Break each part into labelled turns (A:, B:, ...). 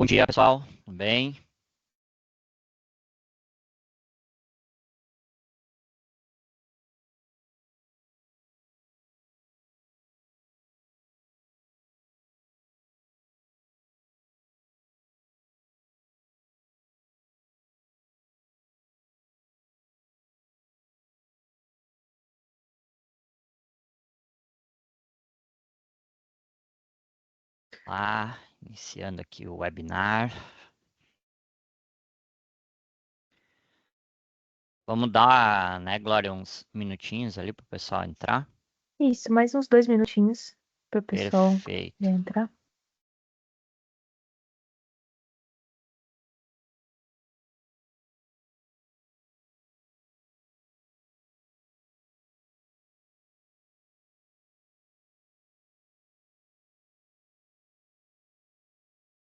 A: Bom dia, pessoal. Tudo bem? Lá, iniciando aqui o webinar. Vamos dar, né, Glória, uns minutinhos ali para o pessoal entrar.
B: Isso, mais uns 2 minutinhos para o pessoal
A: Perfeito.
B: entrar.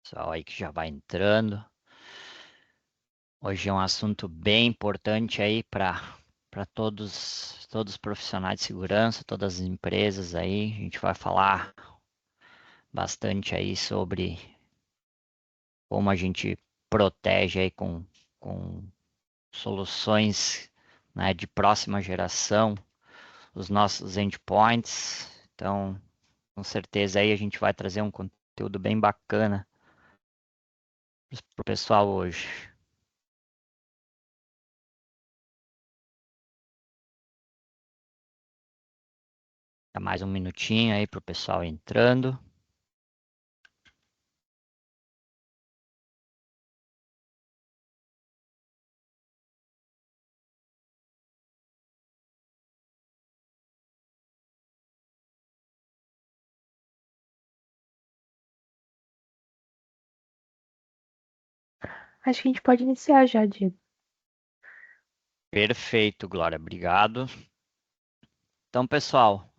A: Pessoal aí que já vai entrando. Hoje é um assunto bem importante aí para todos os profissionais de segurança, todas as empresas aí. A gente vai falar bastante aí sobre como a gente protege aí com soluções, né, de próxima geração os nossos endpoints. Então, com certeza aí a gente vai trazer um conteúdo bem bacana para o pessoal hoje. Dá mais um minutinho aí para o pessoal entrando.
B: Acho que a gente pode iniciar já, Diego.
A: Perfeito, Glória, obrigado. Então, pessoal,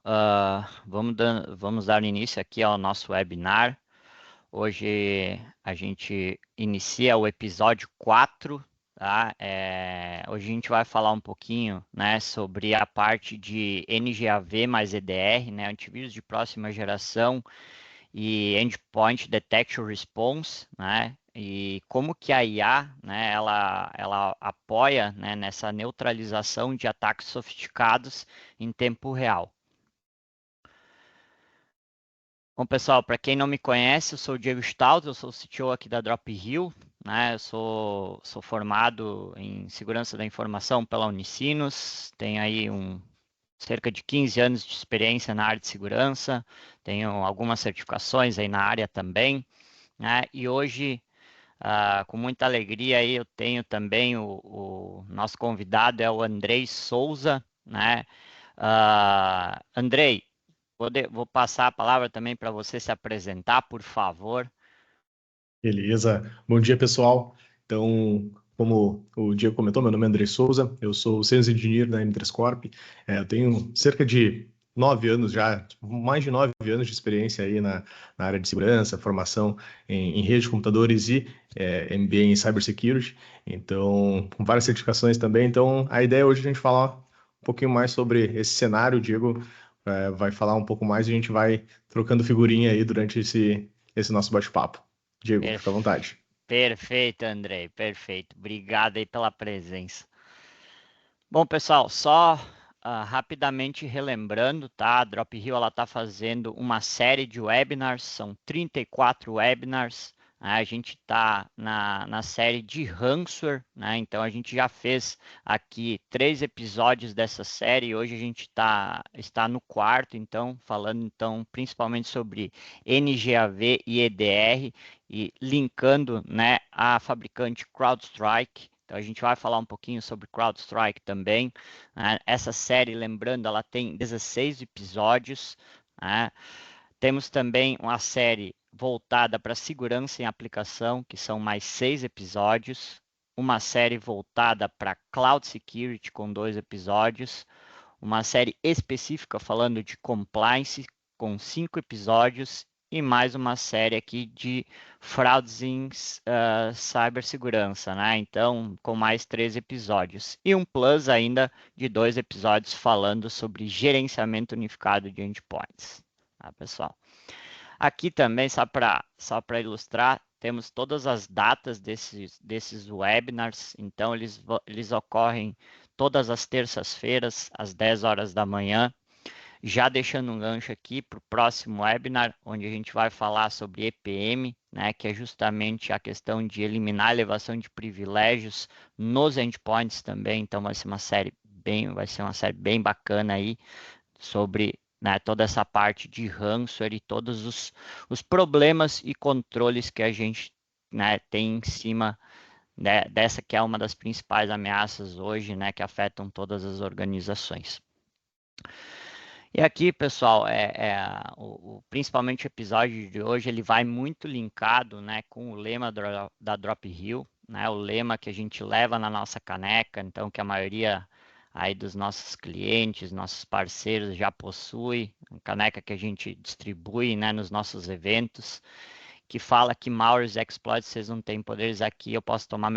A: vamos dar início aqui ao nosso webinar. Hoje a gente inicia o episódio 4, tá? Hoje a gente vai falar um pouquinho, né, sobre a parte de NGAV mais EDR, né, antivírus de próxima geração e Endpoint Detection Response, né, e como que a IA, né, ela apoia, né, nessa neutralização de ataques sofisticados em tempo real. Bom, pessoal, para quem não me conhece, eu sou o Diego Stout, eu sou o CTO aqui da Drop Hill, né? Eu sou formado em segurança da informação pela Unicinos, tenho aí cerca de 15 anos de experiência na área de segurança, tenho algumas certificações aí na área também, né? E hoje, com muita alegria, aí eu tenho também o nosso convidado é o Andrei Souza, né? Andrei, vou passar a palavra também para você se apresentar, por favor.
C: Beleza. Bom dia, pessoal. Então, como o Diego comentou, meu nome é André Souza, eu sou Sales Engineer da M3 Corp. Eu tenho cerca de 9 anos já, mais de 9 anos de experiência aí na área de segurança, formação em rede de computadores e MBA em Cybersecurity. Então, com várias certificações também. Então, a ideia hoje é a gente falar um pouquinho mais sobre esse cenário. O Diego vai falar um pouco mais e a gente vai trocando figurinha aí durante esse nosso bate-papo. Diego, fica à
A: Perf-
C: vontade.
A: Perfeito, Andrei, perfeito. Obrigado aí pela presença. Bom, pessoal, só rapidamente relembrando, tá? A Drop Hill ela está fazendo uma série de webinars, são 34 webinars. Né? A gente está na série de ransomware, né? Então a gente já fez aqui 3 episódios dessa série. Hoje a gente está no quarto, então falando então principalmente sobre NGAV e EDR e linkando, né, a fabricante CrowdStrike. Então a gente vai falar um pouquinho sobre CrowdStrike também. Né? Essa série, lembrando, ela tem 16 episódios. Né? Temos também uma série voltada para segurança em aplicação, que são mais 6 episódios. Uma série voltada para Cloud Security, com 2 episódios. Uma série específica falando de compliance, com 5 episódios e mais uma série aqui de fraudes em cibersegurança, né? Então, com mais 3 episódios. E um plus ainda de 2 episódios falando sobre gerenciamento unificado de endpoints. Tá, pessoal? Aqui também, só para ilustrar, temos todas as datas desses webinars, então eles ocorrem todas as terças-feiras, às 10 horas da manhã. Já deixando um gancho aqui para o próximo webinar, onde a gente vai falar sobre EPM, né, que é justamente a questão de eliminar a elevação de privilégios nos endpoints também. Então vai ser uma série bem bacana aí sobre, né, toda essa parte de ransomware e todos os problemas e controles que a gente, né, tem em cima, né, dessa que é uma das principais ameaças hoje, né, que afetam todas as organizações. E aqui, pessoal, principalmente o episódio de hoje, ele vai muito linkado, né, com o lema da Drophill, né, o lema que a gente leva na nossa caneca, então que a maioria aí dos nossos clientes, nossos parceiros já possui, a caneca que a gente distribui, né, nos nossos eventos, que fala que malwares e exploits, vocês não têm poderes aqui, eu posso tomar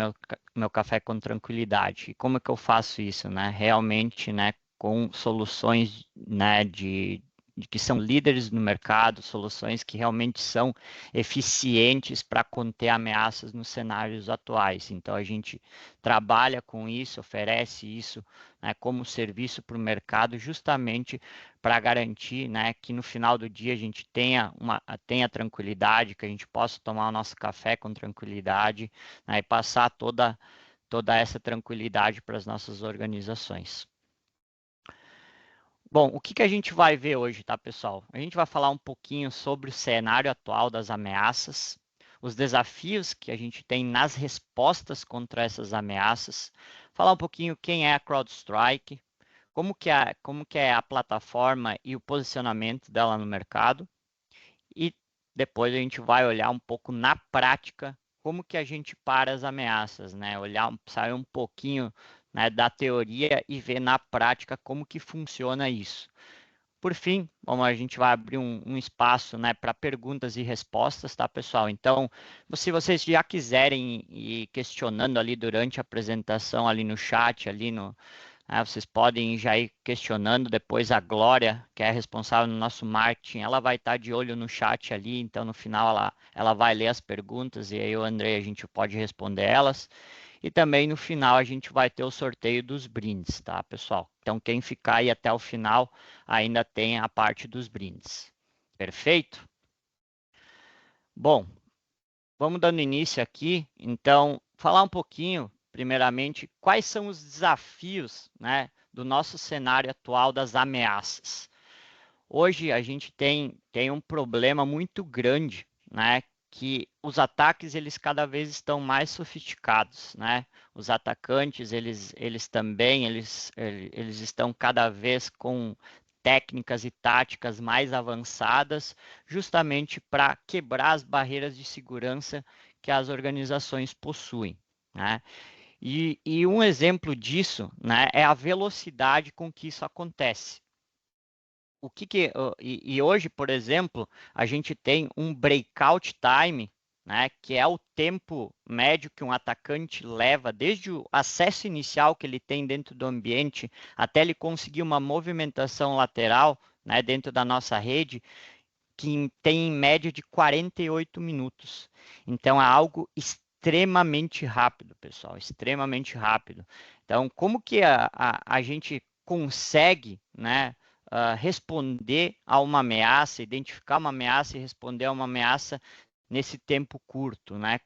A: meu café com tranquilidade. E como que eu faço isso, né? Realmente, né, com soluções, né, de que são líderes no mercado, soluções que realmente são eficientes para conter ameaças nos cenários atuais. Então, a gente trabalha com isso, oferece isso, né, como serviço para o mercado, justamente para garantir, né, que no final do dia a gente tenha tranquilidade, que a gente possa tomar o nosso café com tranquilidade, né, e passar toda essa tranquilidade para as nossas organizações. Bom, o que a gente vai ver hoje, tá, pessoal? A gente vai falar um pouquinho sobre o cenário atual das ameaças, os desafios que a gente tem nas respostas contra essas ameaças, falar um pouquinho quem é a CrowdStrike, como que é a plataforma e o posicionamento dela no mercado, e depois a gente vai olhar um pouco na prática como que a gente para as ameaças, né? Sair um pouquinho, né, da teoria e ver na prática como que funciona isso. Por fim, a gente vai abrir um espaço, né, para perguntas e respostas, tá, pessoal? Então, se vocês já quiserem ir questionando ali durante a apresentação, ali no chat, vocês podem já ir questionando. Depois a Glória, que é responsável no nosso marketing, ela vai estar de olho no chat ali, então no final ela vai ler as perguntas e aí o André, a gente pode responder elas. E também no final a gente vai ter o sorteio dos brindes, tá, pessoal? Então quem ficar aí até o final ainda tem a parte dos brindes. Perfeito? Bom, vamos dando início aqui. Então, falar um pouquinho, primeiramente, quais são os desafios, né, do nosso cenário atual das ameaças. Hoje a gente tem um problema muito grande, né, que os ataques eles cada vez estão mais sofisticados, né? Os atacantes eles estão cada vez com técnicas e táticas mais avançadas, justamente para quebrar as barreiras de segurança que as organizações possuem, né? E um exemplo disso, né, é a velocidade com que isso acontece. E hoje, por exemplo, a gente tem um breakout time, né, que é o tempo médio que um atacante leva desde o acesso inicial que ele tem dentro do ambiente até ele conseguir uma movimentação lateral, né, dentro da nossa rede, que tem em média de 48 minutos. Então é algo extremamente rápido, pessoal, extremamente rápido. Então, como que a gente consegue, né, responder a uma ameaça, identificar uma ameaça e responder a uma ameaça nesse tempo curto, né?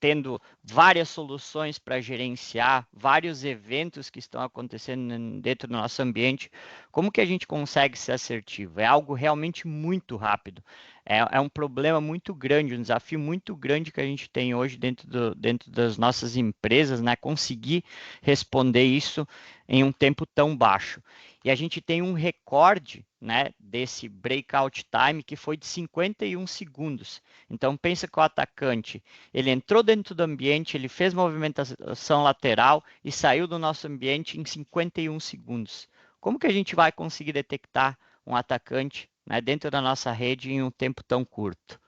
A: Tendo várias soluções para gerenciar, vários eventos que estão acontecendo dentro do nosso ambiente, como que a gente consegue ser assertivo? É algo realmente muito rápido. É um problema muito grande, um desafio muito grande que a gente tem hoje dentro das nossas empresas, né? Conseguir responder isso em um tempo tão baixo. E a gente tem um recorde, né, desse breakout time que foi de 51 segundos. Então pensa que o atacante, ele entrou dentro do ambiente, ele fez movimentação lateral e saiu do nosso ambiente em 51 segundos. Como que a gente vai conseguir detectar um atacante, né, dentro da nossa rede em um tempo tão curto?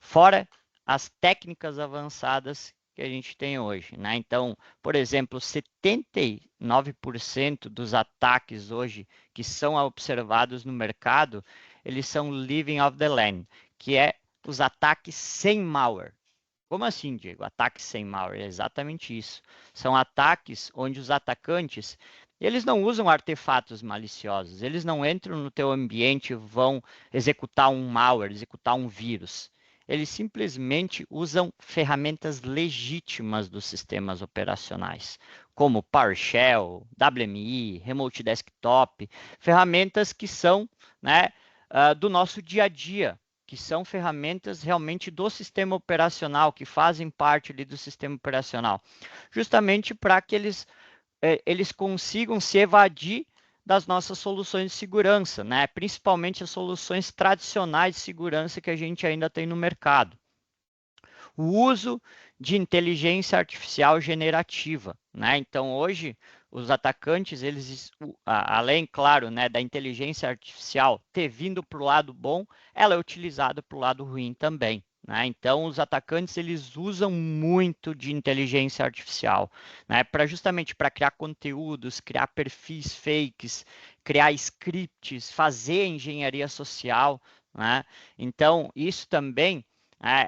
A: Fora as técnicas avançadas que a gente tem hoje, né? Então, por exemplo, 79% dos ataques hoje que são observados no mercado, eles são living off the land, que é os ataques sem malware. Como assim, Diego? Ataques sem malware? É exatamente isso. São ataques onde os atacantes, eles não usam artefatos maliciosos, eles não entram no teu ambiente e vão executar um malware, executar um vírus. Eles simplesmente usam ferramentas legítimas dos sistemas operacionais, como PowerShell, WMI, Remote Desktop, ferramentas que são, né, do nosso dia a dia, que são ferramentas realmente do sistema operacional, que fazem parte ali do sistema operacional, justamente para que eles consigam se evadir das nossas soluções de segurança, né? Principalmente as soluções tradicionais de segurança que a gente ainda tem no mercado. O uso de inteligência artificial generativa, né? Então, hoje, os atacantes, eles, além, claro, né, da inteligência artificial ter vindo para o lado bom, ela é utilizada para o lado ruim também. Né? Então, os atacantes eles usam muito de inteligência artificial, né? Justamente para criar conteúdos, criar perfis fakes, criar scripts, fazer engenharia social. Né? Então, isso também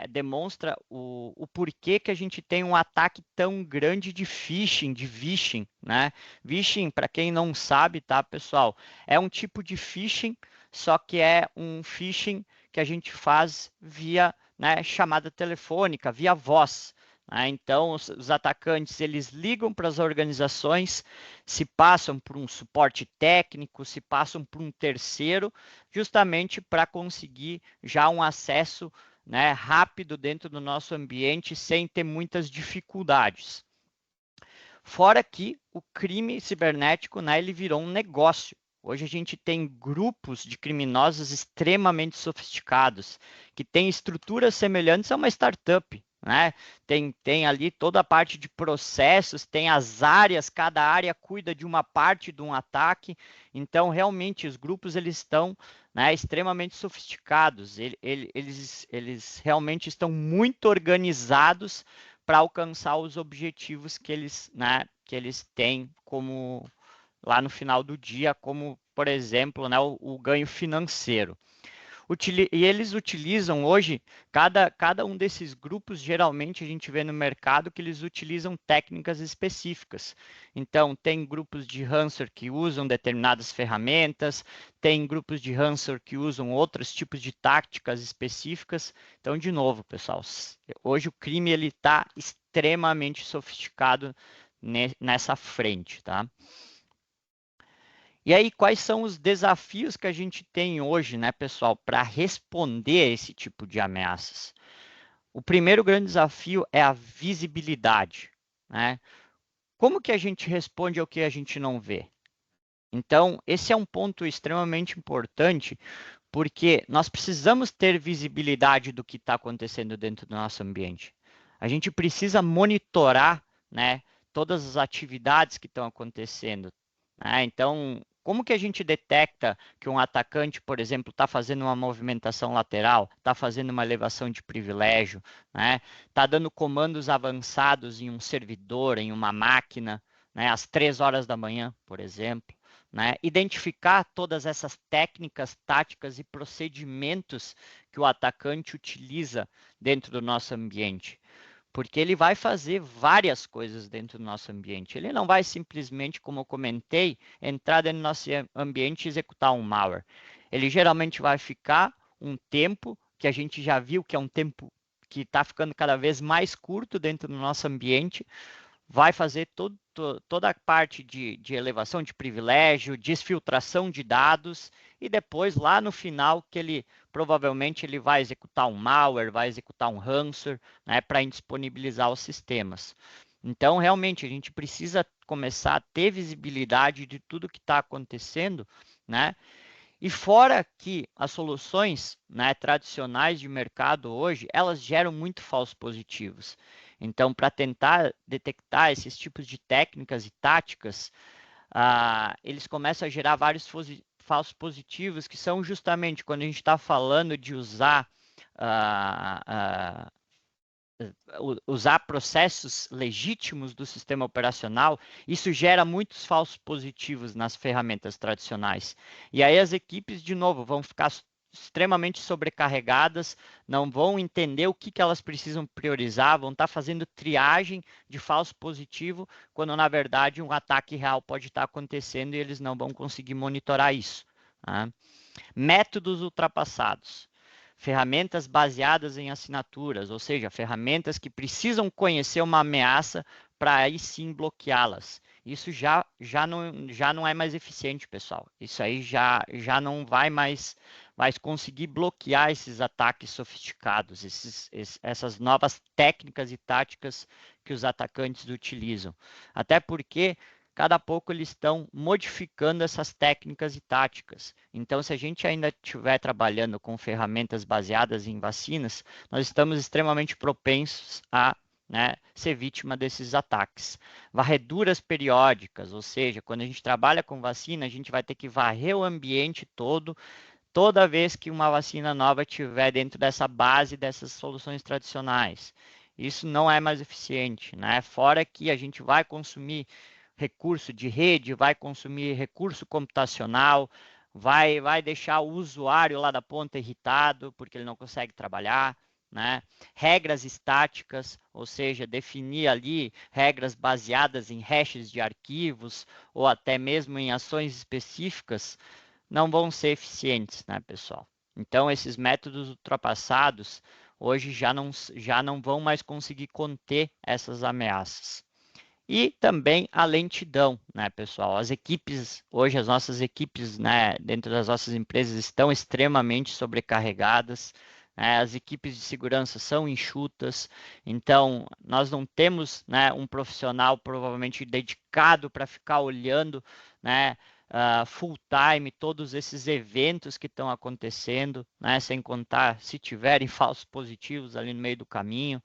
A: demonstra o porquê que a gente tem um ataque tão grande de phishing, de vishing, né? Vishing, para quem não sabe, tá, pessoal, é um tipo de phishing, só que é um phishing que a gente faz via, né, chamada telefônica, via voz. Né? Então, os atacantes eles ligam para as organizações, se passam por um suporte técnico, se passam por um terceiro, justamente para conseguir já um acesso, né, rápido dentro do nosso ambiente sem ter muitas dificuldades. Fora que o crime cibernético, né, ele virou um negócio. Hoje a gente tem grupos de criminosos extremamente sofisticados, que têm estruturas semelhantes a uma startup. Né? Tem ali toda a parte de processos, tem as áreas, cada área cuida de uma parte de um ataque. Então, realmente, os grupos eles estão, né, extremamente sofisticados. Eles realmente estão muito organizados para alcançar os objetivos que eles, né, que eles têm como lá no final do dia, como, por exemplo, né, o ganho financeiro. E eles utilizam hoje, cada um desses grupos, geralmente a gente vê no mercado que eles utilizam técnicas específicas. Então, tem grupos de ransomware que usam determinadas ferramentas, tem grupos de ransomware que usam outros tipos de táticas específicas. Então, de novo, pessoal, hoje o crime ele está extremamente sofisticado nessa frente, tá? E aí, quais são os desafios que a gente tem hoje, né, pessoal, para responder a esse tipo de ameaças? O primeiro grande desafio é a visibilidade, né? Como que a gente responde ao que a gente não vê? Então, esse é um ponto extremamente importante, porque nós precisamos ter visibilidade do que está acontecendo dentro do nosso ambiente. A gente precisa monitorar, né, todas as atividades que estão acontecendo. Né? Então, como que a gente detecta que um atacante, por exemplo, está fazendo uma movimentação lateral, está fazendo uma elevação de privilégio, né? Está dando comandos avançados em um servidor, em uma máquina, né? Às 3 horas da manhã, por exemplo. Né? Identificar todas essas técnicas, táticas e procedimentos que o atacante utiliza dentro do nosso ambiente. Porque ele vai fazer várias coisas dentro do nosso ambiente. Ele não vai simplesmente, como eu comentei, entrar dentro do nosso ambiente e executar um malware. Ele geralmente vai ficar um tempo, que a gente já viu que é um tempo que está ficando cada vez mais curto dentro do nosso ambiente, vai fazer toda a parte de elevação de privilégio, desfiltração de dados, e depois, lá no final, que ele provavelmente ele vai executar um malware, vai executar um ransomware, né, para indisponibilizar os sistemas. Então, realmente, a gente precisa começar a ter visibilidade de tudo que está acontecendo, né? E fora que as soluções, né, tradicionais de mercado hoje, elas geram muito falsos positivos. Então, para tentar detectar esses tipos de técnicas e táticas, eles começam a gerar vários falsos positivos, que são justamente quando a gente está falando de usar processos legítimos do sistema operacional, isso gera muitos falsos positivos nas ferramentas tradicionais. E aí as equipes, de novo, vão ficar extremamente sobrecarregadas, não vão entender o que elas precisam priorizar, vão estar fazendo triagem de falso positivo, quando na verdade um ataque real pode estar acontecendo e eles não vão conseguir monitorar isso. Tá? Métodos ultrapassados. Ferramentas baseadas em assinaturas, ou seja, ferramentas que precisam conhecer uma ameaça para aí sim bloqueá-las. Isso já não é mais eficiente, pessoal. Isso aí já não vai mais conseguir bloquear esses ataques sofisticados, essas novas técnicas e táticas que os atacantes utilizam. Até porque cada pouco eles estão modificando essas técnicas e táticas. Então, se a gente ainda estiver trabalhando com ferramentas baseadas em vacinas, nós estamos extremamente propensos a ser vítima desses ataques. Varreduras periódicas, ou seja, quando a gente trabalha com vacina, a gente vai ter que varrer o ambiente todo, toda vez que uma vacina nova estiver dentro dessa base dessas soluções tradicionais. Isso não é mais eficiente, né? Fora que a gente vai consumir recurso de rede, vai consumir recurso computacional, vai deixar o usuário lá da ponta irritado porque ele não consegue trabalhar, né? Regras estáticas, ou seja, definir ali regras baseadas em hashes de arquivos ou até mesmo em ações específicas, não vão ser eficientes, né, pessoal? Então, esses métodos ultrapassados hoje já não vão mais conseguir conter essas ameaças. E também a lentidão, né, pessoal? Hoje as nossas equipes, né, dentro das nossas empresas estão extremamente sobrecarregadas, né, as equipes de segurança são enxutas, então nós não temos, né, um profissional provavelmente dedicado para ficar olhando, né, full time todos esses eventos que estão acontecendo, né, sem contar se tiverem falsos positivos ali no meio do caminho.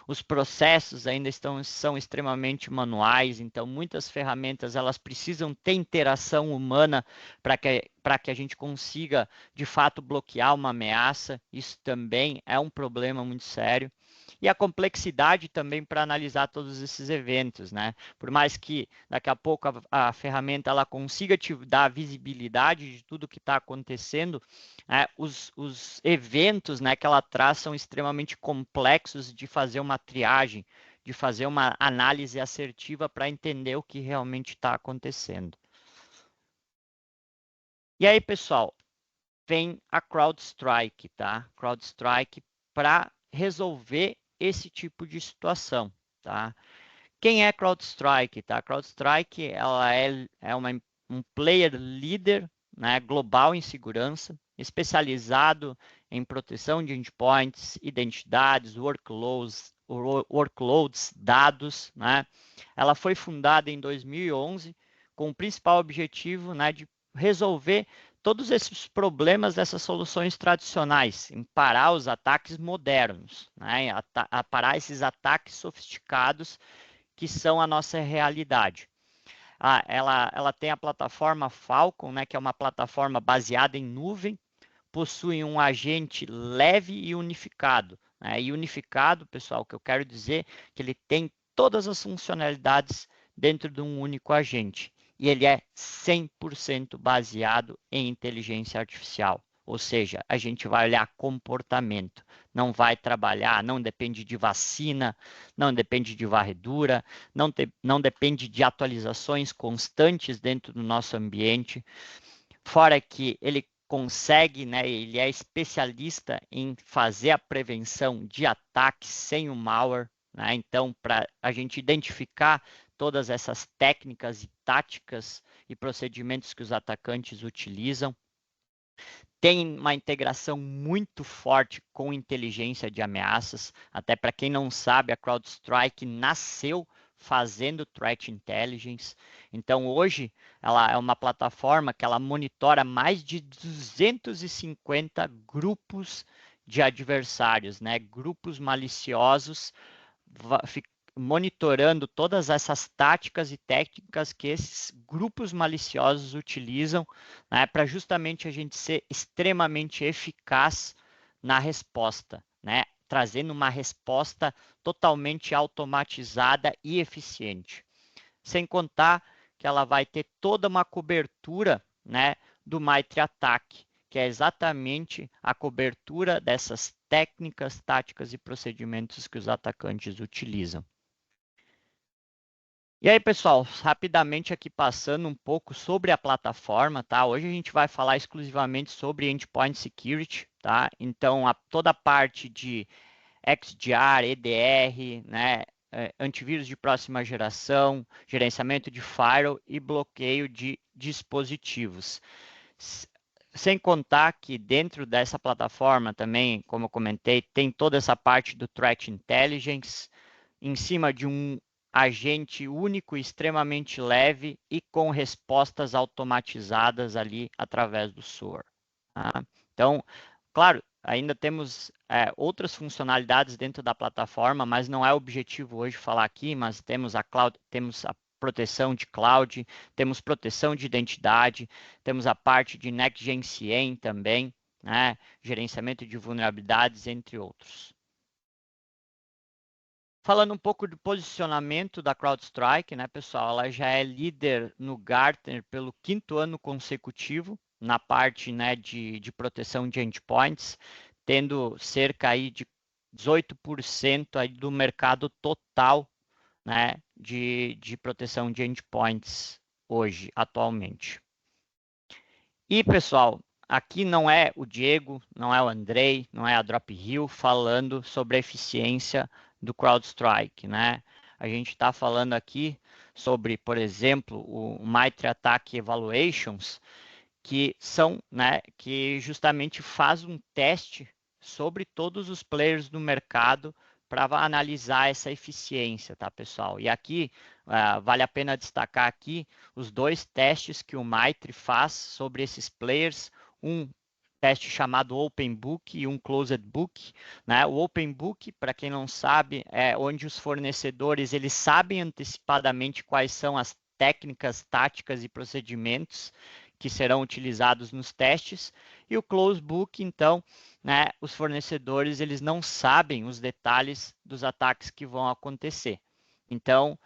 A: Os processos ainda são extremamente manuais, então muitas ferramentas elas precisam ter interação humana para que a gente consiga de fato bloquear uma ameaça. Isso também é um problema muito sério. E a complexidade também para analisar todos esses eventos, né? Por mais que daqui a pouco a ferramenta ela consiga te dar visibilidade de tudo que está acontecendo, os eventos, né, que ela traz são extremamente complexos de fazer uma triagem, de fazer uma análise assertiva para entender o que realmente está acontecendo. E aí, pessoal, vem a CrowdStrike, tá? CrowdStrike para resolver esse tipo de situação, tá? Quem é CrowdStrike, tá? CrowdStrike, ela um player líder, né, global em segurança, especializado em proteção de endpoints, identidades, workloads, dados, né? Ela foi fundada em 2011 com o principal objetivo, né, de resolver todos esses problemas dessas soluções tradicionais, em parar os ataques modernos, né, a parar esses ataques sofisticados que são a nossa realidade. Ela tem a plataforma Falcon, né, que é uma plataforma baseada em nuvem, possui um agente leve e unificado. Né? E unificado, pessoal, o que eu quero dizer é que ele tem todas as funcionalidades dentro de um único agente. E ele é 100% baseado em inteligência artificial. Ou seja, a gente vai olhar comportamento, não vai trabalhar, não depende de vacina, não depende de varredura, não depende de atualizações constantes dentro do nosso ambiente. Fora que ele consegue, né, ele é especialista em fazer a prevenção de ataques sem o malware, né? Então, para a gente identificar todas essas técnicas e táticas e procedimentos que os atacantes utilizam. Tem uma integração muito forte com inteligência de ameaças. Até para quem não sabe, a CrowdStrike nasceu fazendo threat intelligence. Então, hoje, ela é uma plataforma que ela monitora mais de 250 grupos de adversários, né? Grupos maliciosos, monitorando todas essas táticas e técnicas que esses grupos maliciosos utilizam, né, para justamente a gente ser extremamente eficaz na resposta, né, trazendo uma resposta totalmente automatizada e eficiente. Sem contar que ela vai ter toda uma cobertura, né, do MITRE ATT&CK, que é exatamente a cobertura dessas técnicas, táticas e procedimentos que os atacantes utilizam. E aí, pessoal, rapidamente aqui passando um pouco sobre a plataforma, tá? Hoje a gente vai falar exclusivamente sobre Endpoint Security, tá? Então, toda a parte de XDR, EDR, né? Antivírus de próxima geração, gerenciamento de firewall e bloqueio de dispositivos. Sem contar que dentro dessa plataforma também, como eu comentei, tem toda essa parte do Threat Intelligence, em cima de um agente único, extremamente leve e com respostas automatizadas ali através do SOAR. Tá? Então, claro, ainda temos outras funcionalidades dentro da plataforma, mas não é o objetivo hoje falar aqui, mas temos a proteção de cloud, temos proteção de identidade, temos a parte de Next Gen CIEM também, né? Gerenciamento de vulnerabilidades, entre outros. Falando um pouco do posicionamento da CrowdStrike, né, pessoal? Ela já é líder no Gartner pelo 5º ano consecutivo na parte, né, de proteção de endpoints, tendo cerca aí de 18% aí do mercado total, né, de proteção de endpoints hoje, atualmente. E, pessoal, aqui não é o Diego, não é o Andrei, não é a Drophill falando sobre a eficiência do CrowdStrike, né? A gente está falando aqui sobre, por exemplo, o MITRE ATT&CK Evaluations, que são, né, que justamente faz um teste sobre todos os players do mercado para analisar essa eficiência, tá, pessoal? E aqui vale a pena destacar aqui os 2 testes que o MITRE faz sobre esses players, um teste chamado Open Book e um Closed Book, né? O Open Book, para quem não sabe, é onde os fornecedores eles sabem antecipadamente quais são as técnicas, táticas e procedimentos que serão utilizados nos testes, e o Closed Book, então, né, os fornecedores eles não sabem os detalhes dos ataques que vão acontecer. Então,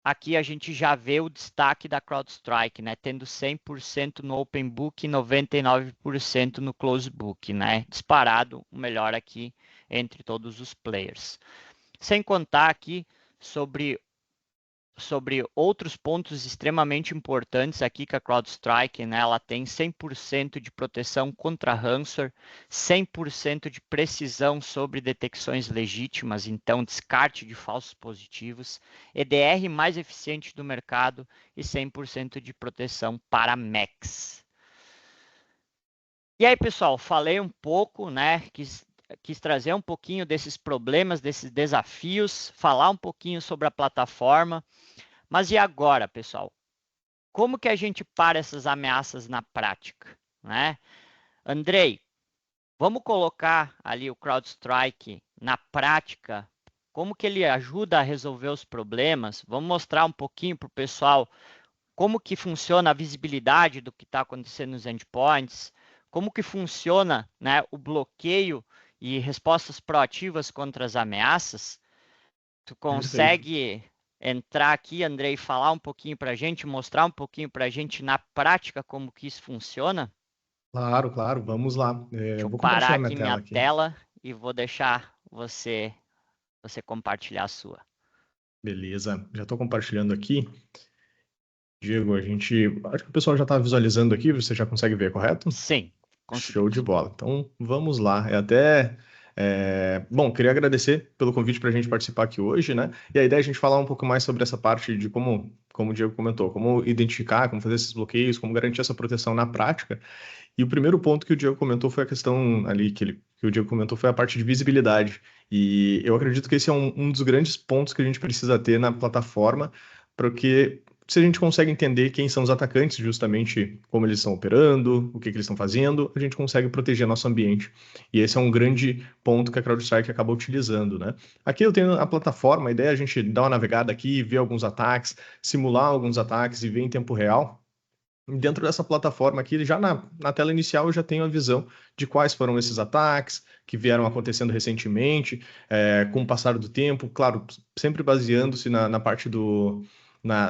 A: aqui a gente já vê o destaque da CrowdStrike, né, tendo 100% no Open Book e 99% no Closed Book, né, disparado o melhor aqui entre todos os players. Sem contar aqui sobre outros pontos extremamente importantes aqui que a CrowdStrike, né, ela tem 100% de proteção contra ransomware, 100% de precisão sobre detecções legítimas, então descarte de falsos positivos, EDR mais eficiente do mercado e 100% de proteção para Macs. E aí, pessoal, falei um pouco, né, quis trazer um pouquinho desses problemas, desses desafios, falar um pouquinho sobre a plataforma. Mas e agora, pessoal? Como que a gente para essas ameaças na prática, né? Andrei, vamos colocar ali o CrowdStrike na prática, como que ele ajuda a resolver os problemas? Vamos mostrar um pouquinho para o pessoal como que funciona a visibilidade do que está acontecendo nos endpoints, como que funciona, né, o bloqueio e respostas proativas contra as ameaças. Tu consegue entrar aqui, Andrei, e falar um pouquinho para a gente, mostrar um pouquinho para a gente na prática como que isso funciona?
C: Claro, claro, vamos lá.
A: Deixa
C: Eu
A: eu
C: vou
A: parar
C: compartilhar minha
A: aqui
C: tela
A: minha
C: aqui.
A: tela e vou deixar você compartilhar a sua.
C: Beleza, já estou compartilhando aqui. Diego, acho que o pessoal já está visualizando aqui, você já consegue ver, correto?
A: Sim,
C: Show de
A: conseguimos.
C: bola. Então, vamos lá. Bom, queria agradecer pelo convite para a gente participar aqui hoje, né? E a ideia é a gente falar um pouco mais sobre essa parte de como o Diego comentou, como identificar, como fazer esses bloqueios, como garantir essa proteção na prática. E o primeiro ponto que o Diego comentou foi a questão ali que o Diego comentou foi a parte de visibilidade. E eu acredito que esse é um dos grandes pontos que a gente precisa ter na plataforma, porque se a gente consegue entender quem são os atacantes, justamente como eles estão operando, o que eles estão fazendo, a gente consegue proteger nosso ambiente. E esse é um grande ponto que a CrowdStrike acaba utilizando, né? Aqui eu tenho a plataforma, a ideia é a gente dar uma navegada aqui, ver alguns ataques, simular alguns ataques e ver em tempo real. Dentro dessa plataforma aqui, já na tela inicial, eu já tenho a visão de quais foram esses ataques que vieram acontecendo recentemente, com o passar do tempo, claro, sempre baseando-se na parte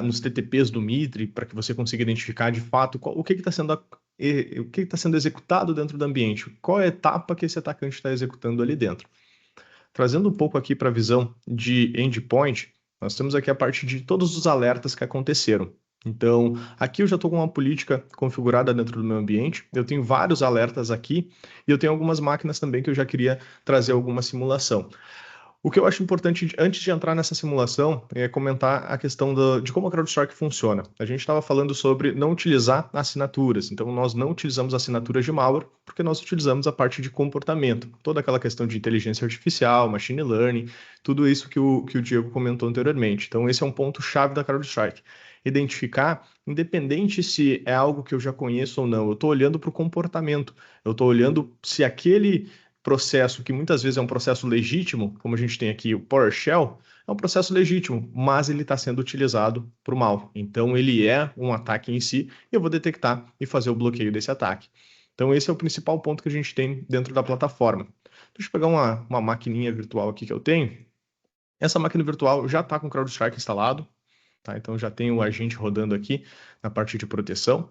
C: nos TTPs do MITRE, para que você consiga identificar de fato o que está sendo o que está sendo executado dentro do ambiente, qual é a etapa que esse atacante está executando ali dentro. Trazendo um pouco aqui para a visão de endpoint, nós temos aqui a parte de todos os alertas que aconteceram. Então, aqui eu já estou com uma política configurada dentro do meu ambiente, eu tenho vários alertas aqui, e eu tenho algumas máquinas também que eu já queria trazer alguma simulação. O que eu acho importante, antes de entrar nessa simulação, é comentar a questão de como a CrowdStrike funciona. A gente estava falando sobre não utilizar assinaturas, então nós não utilizamos assinaturas de malware, porque nós utilizamos a parte de comportamento, toda aquela questão de inteligência artificial, machine learning, tudo isso que o Diego comentou anteriormente. Então esse é um ponto-chave da CrowdStrike. Identificar, independente se é algo que eu já conheço ou não, eu estou olhando para o comportamento, eu estou olhando se aquele processo, que muitas vezes é um processo legítimo, como a gente tem aqui o PowerShell, é um processo legítimo, mas ele está sendo utilizado para o mal. Então, ele é um ataque em si, e eu vou detectar e fazer o bloqueio desse ataque. Então, esse é o principal ponto que a gente tem dentro da plataforma. Deixa eu pegar uma maquininha virtual aqui que eu tenho. Essa máquina virtual já está com o CrowdStrike instalado, tá? Então, já tem o agente rodando aqui na parte de proteção,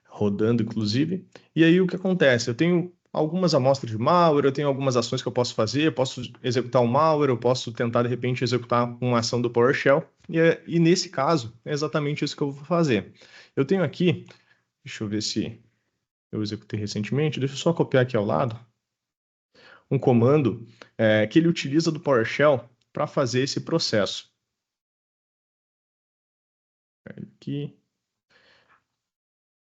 C: rodando inclusive. E aí, o que acontece? Eu tenho algumas amostras de malware, eu tenho algumas ações que eu posso fazer, eu posso executar um malware, eu posso tentar, de repente, executar uma ação do PowerShell, e nesse caso, é exatamente isso que eu vou fazer. Eu tenho aqui, deixa eu ver se eu executei recentemente, deixa eu só copiar aqui ao lado, um comando que ele utiliza do PowerShell para fazer esse processo. Aqui.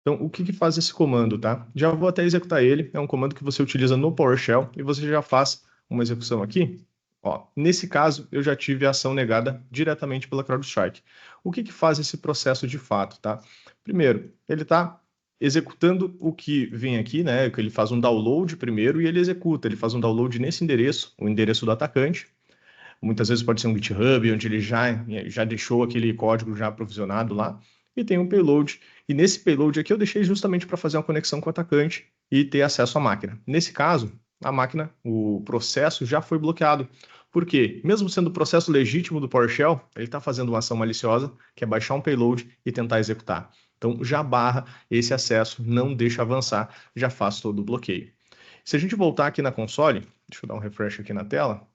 C: Então, o que faz esse comando, tá? Já vou até executar ele, é um comando que você utiliza no PowerShell e você já faz uma execução aqui. Ó, nesse caso, eu já tive a ação negada diretamente pela CrowdStrike. O que faz esse processo de fato, tá? Primeiro, ele está executando o que vem aqui, né? Que ele faz um download primeiro e ele executa. Ele faz um download nesse endereço, o endereço do atacante. Muitas vezes pode ser um GitHub, onde ele já deixou aquele código já provisionado lá, e tem um payload. E nesse payload aqui eu deixei justamente para fazer uma conexão com o atacante e ter acesso à máquina. Nesse caso, a máquina, o processo já foi bloqueado. Por quê? Mesmo sendo o processo legítimo do PowerShell, ele está fazendo uma ação maliciosa, que é baixar um payload e tentar executar. Então já barra esse acesso, não deixa avançar, já faz todo o bloqueio. Se a gente voltar aqui na console, deixa eu dar um refresh aqui na tela,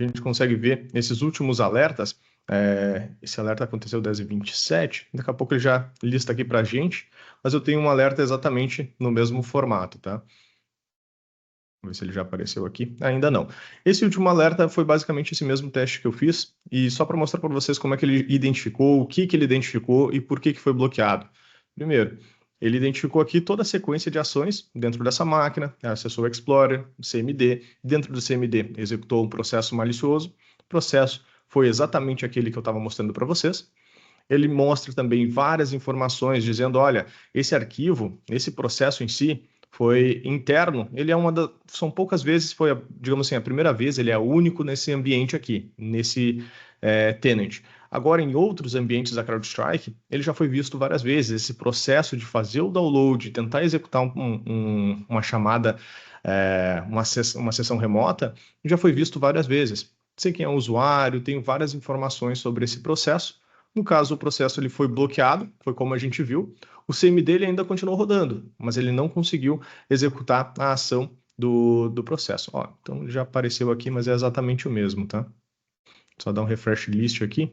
C: a gente consegue ver esses últimos alertas. Esse alerta aconteceu 10h27, daqui a pouco ele já lista aqui para a gente, mas eu tenho um alerta exatamente no mesmo formato, tá? Vamos ver se ele já apareceu aqui. Ainda não. Esse último alerta foi basicamente esse mesmo teste que eu fiz, e só para mostrar para vocês como é que ele identificou, o que ele identificou e por que foi bloqueado. Primeiro, ele identificou aqui toda a sequência de ações dentro dessa máquina, acessou o Explorer, o CMD, dentro do CMD executou um processo malicioso, o processo foi exatamente aquele que eu estava mostrando para vocês. Ele mostra também várias informações dizendo, olha, esse arquivo, esse processo em si, foi interno, ele é são poucas vezes, digamos assim, a primeira vez, ele é único nesse ambiente aqui, nesse tenant. Agora, em outros ambientes da CrowdStrike, ele já foi visto várias vezes. Esse processo de fazer o download, tentar executar uma chamada, uma sessão remota, já foi visto várias vezes. Sei quem é o usuário, tenho várias informações sobre esse processo. No caso, o processo ele foi bloqueado, foi como a gente viu. O CM dele ainda continuou rodando, mas ele não conseguiu executar a ação do processo. Ó, então já apareceu aqui, mas é exatamente o mesmo, tá? Só dar um refresh list aqui.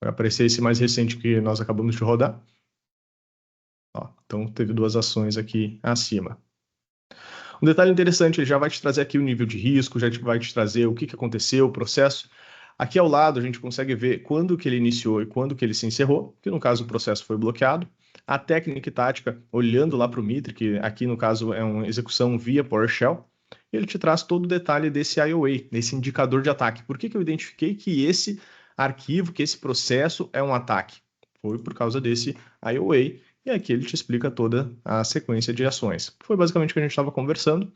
C: Vai aparecer esse mais recente que nós acabamos de rodar. Ó, então teve duas ações aqui acima. Um detalhe interessante, ele já vai te trazer aqui o nível de risco, já vai te trazer o que aconteceu, o processo. Aqui ao lado a gente consegue ver quando que ele iniciou e quando que ele se encerrou, que no caso o processo foi bloqueado. A técnica e tática, olhando lá para o Mitre, que aqui no caso é uma execução via PowerShell, ele te traz todo o detalhe desse IOA, desse indicador de ataque. Por que eu identifiquei que esse arquivo, que esse processo é um ataque? Foi por causa desse IOA, e aqui ele te explica toda a sequência de ações. Foi basicamente o que a gente estava conversando.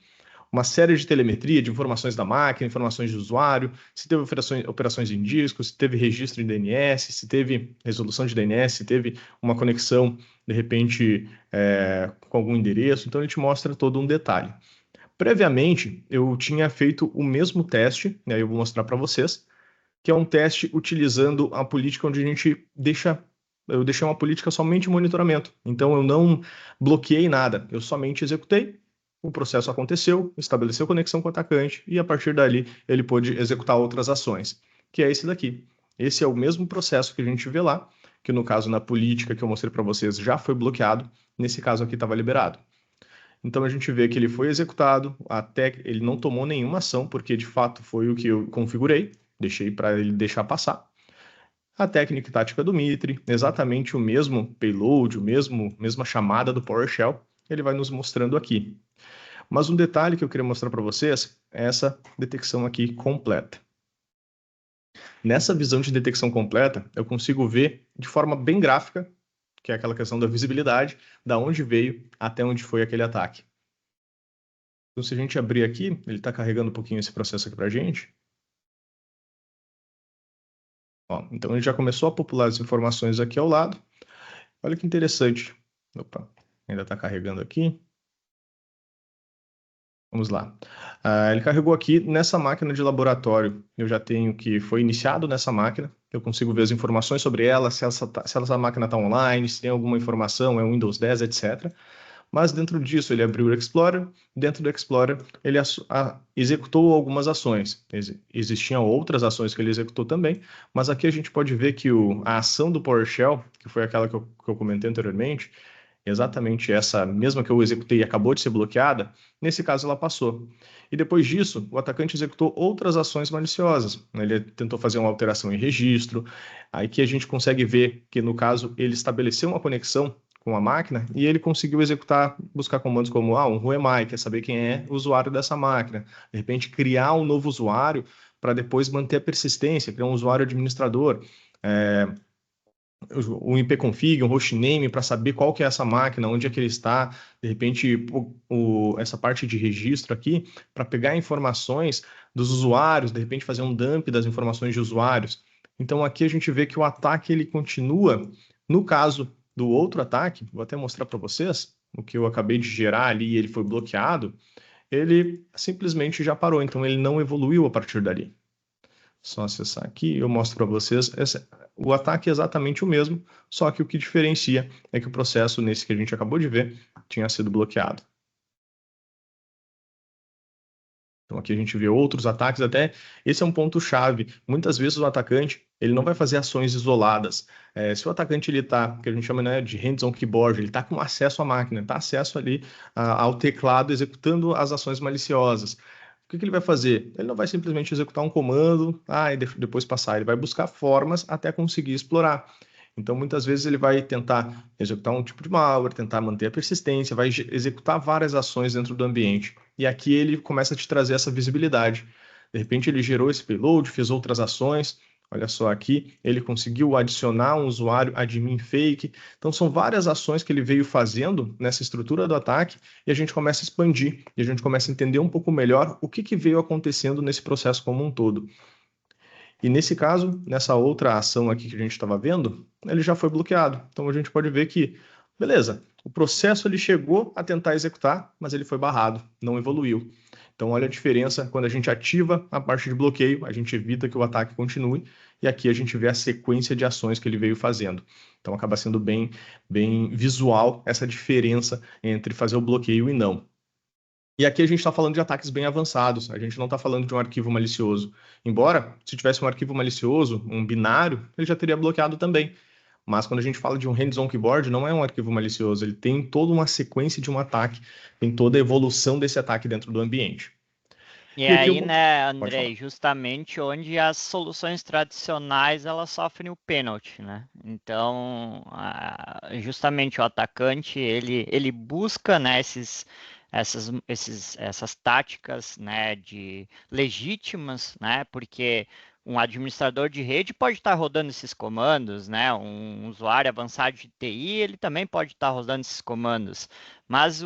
C: Uma série de telemetria, de informações da máquina, informações de usuário, se teve operações em disco, se teve registro em DNS, se teve resolução de DNS, se teve uma conexão, de repente, com algum endereço. Então, ele te mostra todo um detalhe. Previamente, eu tinha feito o mesmo teste, né, eu vou mostrar para vocês, que é um teste utilizando a política onde a gente deixa eu deixei uma política somente de monitoramento. Então, eu não bloqueei nada, eu somente executei, o processo aconteceu, estabeleceu conexão com o atacante e, a partir dali, ele pôde executar outras ações, que é esse daqui. Esse é o mesmo processo que a gente vê lá, que no caso, na política que eu mostrei para vocês, já foi bloqueado, nesse caso aqui estava liberado. Então a gente vê que ele foi executado, até ele não tomou nenhuma ação, porque de fato foi o que eu configurei, deixei para ele deixar passar. A técnica e tática do Mitre, exatamente o mesmo payload, mesma chamada do PowerShell, ele vai nos mostrando aqui. Mas um detalhe que eu queria mostrar para vocês é essa detecção aqui completa. Nessa visão de detecção completa, eu consigo ver de forma bem gráfica, que é aquela questão da visibilidade, da onde veio até onde foi aquele ataque. Então, se a gente abrir aqui, ele está carregando um pouquinho esse processo aqui para a gente. Ó, então, ele já começou a popular as informações aqui ao lado. Olha que interessante. Opa, ainda está carregando aqui. Vamos lá. Ele carregou aqui nessa máquina de laboratório. Eu já tenho que foi iniciado nessa máquina. Eu consigo ver as informações sobre ela, se essa máquina está online, se tem alguma informação, é um Windows 10, etc. Mas dentro disso ele abriu o Explorer, dentro do Explorer ele executou algumas ações. Existiam outras ações que ele executou também, mas aqui a gente pode ver que a ação do PowerShell, que foi aquela que eu comentei anteriormente, exatamente essa mesma que eu executei e acabou de ser bloqueada, nesse caso ela passou. E depois disso, o atacante executou outras ações maliciosas. Ele tentou fazer uma alteração em registro, aí que a gente consegue ver que no caso ele estabeleceu uma conexão com a máquina e ele conseguiu executar, buscar comandos como um whoami, quer saber quem é o usuário dessa máquina. De repente, criar um novo usuário para depois manter a persistência, criar um usuário administrador, um ipconfig, um hostname para saber qual que é essa máquina, onde é que ele está, de repente essa parte de registro aqui, para pegar informações dos usuários, de repente fazer um dump das informações de usuários. Então aqui a gente vê que o ataque ele continua, no caso do outro ataque, vou até mostrar para vocês, o que eu acabei de gerar ali e ele foi bloqueado, ele simplesmente já parou, então ele não evoluiu a partir dali. Só acessar aqui, eu mostro para vocês. O ataque é exatamente o mesmo, só que o que diferencia é que o processo, nesse que a gente acabou de ver, tinha sido bloqueado. Então aqui a gente vê outros ataques, até esse é um ponto-chave. Muitas vezes o atacante ele não vai fazer ações isoladas. Se o atacante ele está, que a gente chama, né, de hands-on keyboard, ele está com acesso à máquina, está acesso ali ao teclado, executando as ações maliciosas. O que ele vai fazer? Ele não vai simplesmente executar um comando e depois passar. Ele vai buscar formas até conseguir explorar. Então, muitas vezes ele vai tentar executar um tipo de malware, tentar manter a persistência, vai executar várias ações dentro do ambiente. E aqui ele começa a te trazer essa visibilidade. De repente ele gerou esse payload, fez outras ações. Olha só aqui, ele conseguiu adicionar um usuário admin fake. Então são várias ações que ele veio fazendo nessa estrutura do ataque e a gente começa a expandir e a gente começa a entender um pouco melhor o que veio acontecendo nesse processo como um todo. E nesse caso, nessa outra ação aqui que a gente estava vendo, ele já foi bloqueado. Então a gente pode ver que, beleza, o processo ele chegou a tentar executar, mas ele foi barrado, não evoluiu. Então olha a diferença, quando a gente ativa a parte de bloqueio, a gente evita que o ataque continue, e aqui a gente vê a sequência de ações que ele veio fazendo. Então acaba sendo bem visual essa diferença entre fazer o bloqueio e não. E aqui a gente está falando de ataques bem avançados, a gente não está falando de um arquivo malicioso. Embora, se tivesse um arquivo malicioso, um binário, ele já teria bloqueado também. Mas quando a gente fala de um hands-on keyboard, não é um arquivo malicioso, ele tem toda uma sequência de um ataque, tem toda a evolução desse ataque dentro do ambiente.
A: E aí, né, Andrei, justamente onde as soluções tradicionais elas sofrem o pênalti, né? Então, justamente o atacante ele busca, né, essas táticas, né, de legítimas, né? Porque um administrador de rede pode estar rodando esses comandos, né? Um usuário avançado de TI, ele também pode estar rodando esses comandos. Mas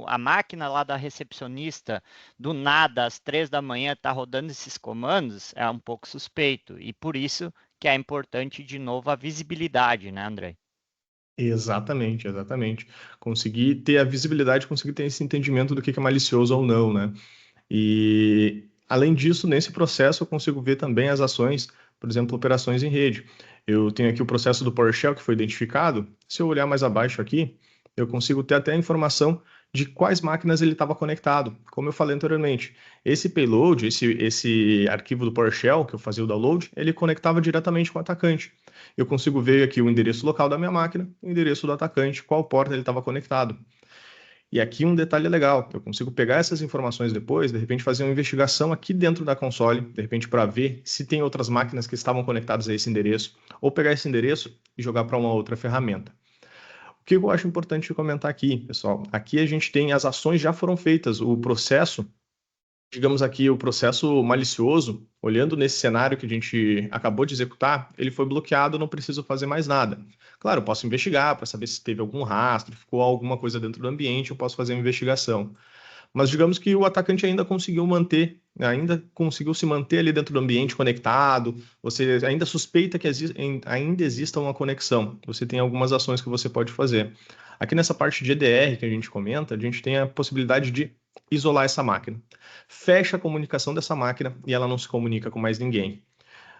A: a máquina lá da recepcionista, do nada, às 3 da manhã, está rodando esses comandos, é um pouco suspeito. E por isso que é importante, de novo, a visibilidade, né, André?
C: Exatamente. Conseguir ter a visibilidade, conseguir ter esse entendimento do que é malicioso ou não, né? E, além disso, nesse processo eu consigo ver também as ações, por exemplo, operações em rede. eu tenho aqui o processo do PowerShell que foi identificado. Se eu olhar mais abaixo aqui, eu consigo ter até a informação de quais máquinas ele estava conectado. Como eu falei anteriormente, esse payload, esse arquivo do PowerShell que eu fazia o download, ele conectava diretamente com o atacante. Eu consigo ver aqui o endereço local da minha máquina, o endereço do atacante, qual porta ele estava conectado. E aqui um detalhe legal, eu consigo pegar essas informações depois, de repente fazer uma investigação aqui dentro da console, de repente para ver se tem outras máquinas que estavam conectadas a esse endereço, ou pegar esse endereço e jogar para uma outra ferramenta. O que eu acho importante comentar aqui, pessoal? Aqui a gente tem as ações já foram feitas, o processo, digamos aqui, o processo malicioso, olhando nesse cenário que a gente acabou de executar, ele foi bloqueado, não preciso fazer mais nada. Claro, eu posso investigar para saber se teve algum rastro, ficou alguma coisa dentro do ambiente, eu posso fazer uma investigação. Mas digamos que o atacante ainda conseguiu se manter ali dentro do ambiente conectado, você ainda suspeita que ainda exista uma conexão, você tem algumas ações que você pode fazer. Aqui nessa parte de EDR que a gente comenta, a gente tem a possibilidade de isolar essa máquina. Fecha a comunicação dessa máquina e ela não se comunica com mais ninguém.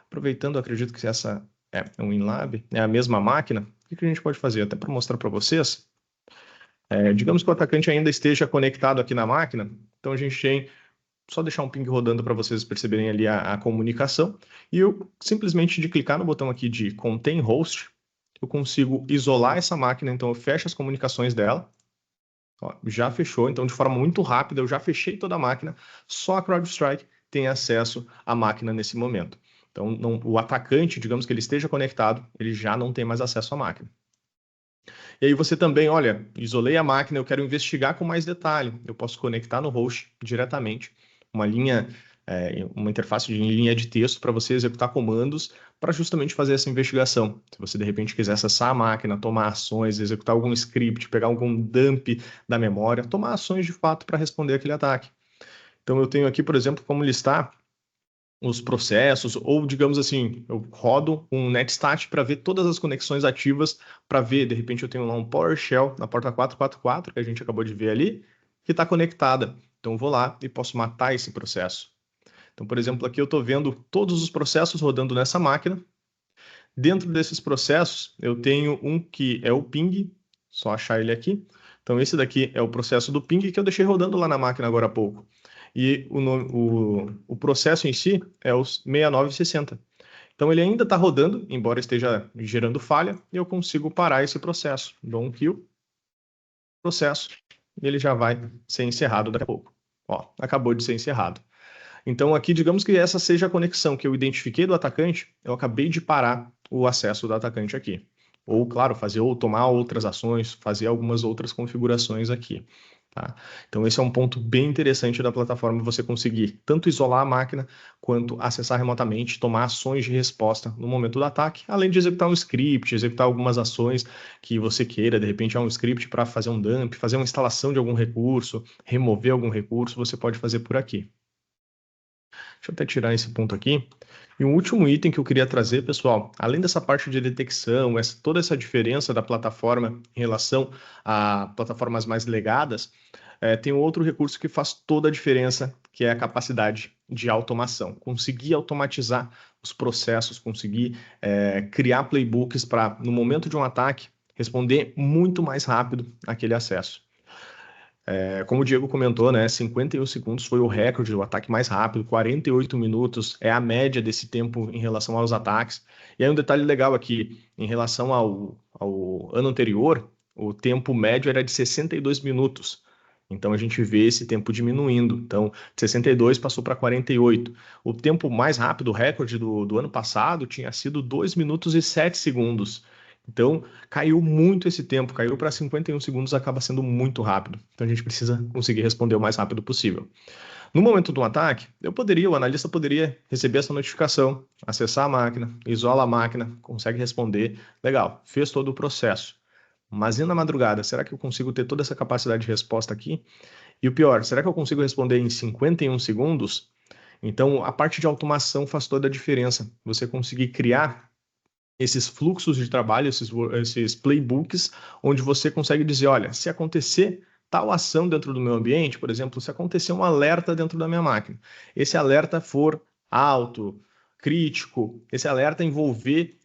C: Aproveitando, acredito que essa é um WinLab, é a mesma máquina, o que a gente pode fazer? Até para mostrar para vocês, digamos que o atacante ainda esteja conectado aqui na máquina, então a gente tem só deixar um ping rodando para vocês perceberem ali a comunicação, e eu simplesmente de clicar no botão aqui de Contain Host, eu consigo isolar essa máquina, então eu fecho as comunicações dela, ó, já fechou, então de forma muito rápida eu já fechei toda a máquina, só a CrowdStrike tem acesso à máquina nesse momento. Então o atacante, digamos que ele esteja conectado, ele já não tem mais acesso à máquina. E aí você também, olha, isolei a máquina, eu quero investigar com mais detalhe. Eu posso conectar no host diretamente, uma interface de linha de texto para você executar comandos para justamente fazer essa investigação. Se você de repente quiser acessar a máquina, tomar ações, executar algum script, pegar algum dump da memória, tomar ações de fato para responder aquele ataque. Então eu tenho aqui, por exemplo, como listar os processos, ou digamos assim, eu rodo um netstat para ver todas as conexões ativas, para ver, de repente eu tenho lá um PowerShell na porta 444, que a gente acabou de ver ali, que está conectada. Então eu vou lá e posso matar esse processo. Então, por exemplo, aqui eu estou vendo todos os processos rodando nessa máquina. Dentro desses processos, eu tenho um que é o ping, só achar ele aqui. Então, esse daqui é o processo do ping que eu deixei rodando lá na máquina agora há pouco. E o processo em si é o 6960. Então, ele ainda está rodando, embora esteja gerando falha, e eu consigo parar esse processo. Dou um kill, processo, e ele já vai ser encerrado daqui a pouco. Ó, acabou de ser encerrado. Então, aqui, digamos que essa seja a conexão que eu identifiquei do atacante, eu acabei de parar o acesso do atacante aqui. Ou, claro, tomar outras ações, fazer algumas outras configurações aqui. Tá? Então, esse é um ponto bem interessante da plataforma, você conseguir tanto isolar a máquina, quanto acessar remotamente, tomar ações de resposta no momento do ataque, além de executar um script, executar algumas ações que você queira, de repente é um script para fazer um dump, fazer uma instalação de algum recurso, remover algum recurso, você pode fazer por aqui. Deixa eu até tirar esse ponto aqui. E um último item que eu queria trazer, pessoal, além dessa parte de detecção, toda essa diferença da plataforma em relação a plataformas mais legadas, tem um outro recurso que faz toda a diferença, que é a capacidade de automação. Conseguir automatizar os processos, conseguir criar playbooks para, no momento de um ataque, responder muito mais rápido aquele acesso. Como o Diego comentou, né, 51 segundos foi o recorde, o ataque mais rápido, 48 minutos é a média desse tempo em relação aos ataques. E aí um detalhe legal aqui, em relação ao ano anterior, o tempo médio era de 62 minutos. Então a gente vê esse tempo diminuindo. Então, de 62 passou para 48. O tempo mais rápido, o recorde do ano passado, tinha sido 2 minutos e 7 segundos. Então, caiu muito esse tempo, caiu para 51 segundos, acaba sendo muito rápido. Então, a gente precisa conseguir responder o mais rápido possível. No momento do ataque, o analista poderia receber essa notificação, acessar a máquina, isola a máquina, consegue responder, legal, fez todo o processo. Mas e na madrugada, será que eu consigo ter toda essa capacidade de resposta aqui? E o pior, será que eu consigo responder em 51 segundos? Então, a parte de automação faz toda a diferença. Você conseguir criar esses fluxos de trabalho, esses playbooks, onde você consegue dizer, olha, se acontecer tal ação dentro do meu ambiente, por exemplo, se acontecer um alerta dentro da minha máquina, esse alerta for alto, crítico, esse alerta envolver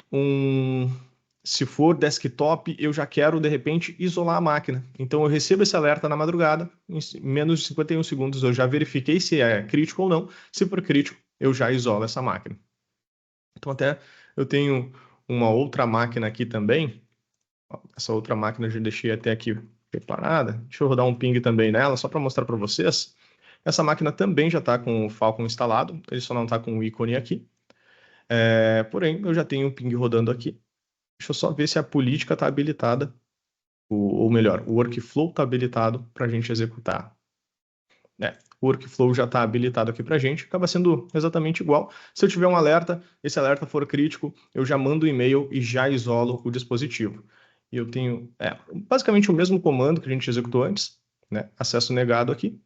C: se for desktop, eu já quero, de repente, isolar a máquina. Então, eu recebo esse alerta na madrugada, em menos de 51 segundos eu já verifiquei se é crítico ou não. Se for crítico, eu já isolo essa máquina. Então, até eu tenho uma outra máquina aqui também. Essa outra máquina eu já deixei até aqui preparada. Deixa eu rodar um ping também nela, só para mostrar para vocês. Essa máquina também já está com o Falcon instalado, ele só não está com o ícone aqui. Porém, eu já tenho um ping rodando aqui. Deixa eu só ver se a política está habilitada, ou melhor, o workflow está habilitado para a gente executar. O workflow já está habilitado aqui para a gente, acaba sendo exatamente igual. Se eu tiver um alerta, esse alerta for crítico, eu já mando um e-mail e já isolo o dispositivo. E eu tenho basicamente o mesmo comando que a gente executou antes, né? Acesso negado aqui.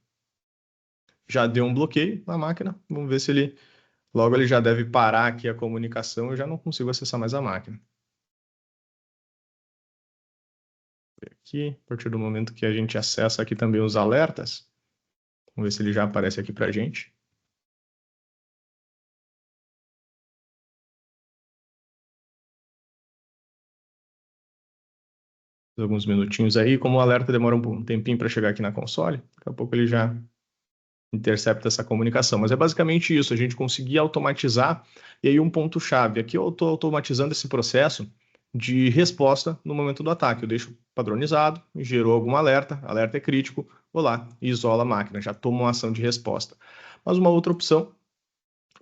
C: Já deu um bloqueio na máquina, vamos ver se ele... Logo ele já deve parar aqui a comunicação, eu já não consigo acessar mais a máquina. Aqui, a partir do momento que a gente acessa aqui também os alertas, vamos ver se ele já aparece aqui para a gente. Alguns minutinhos aí, como o alerta demora um tempinho para chegar aqui na console, daqui a pouco ele já intercepta essa comunicação. Mas é basicamente isso, a gente conseguir automatizar, e aí um ponto-chave, aqui eu estou automatizando esse processo de resposta no momento do ataque. Eu deixo padronizado, gerou algum alerta é crítico, vou lá e isolo a máquina, já tomo uma ação de resposta. Mas uma outra opção,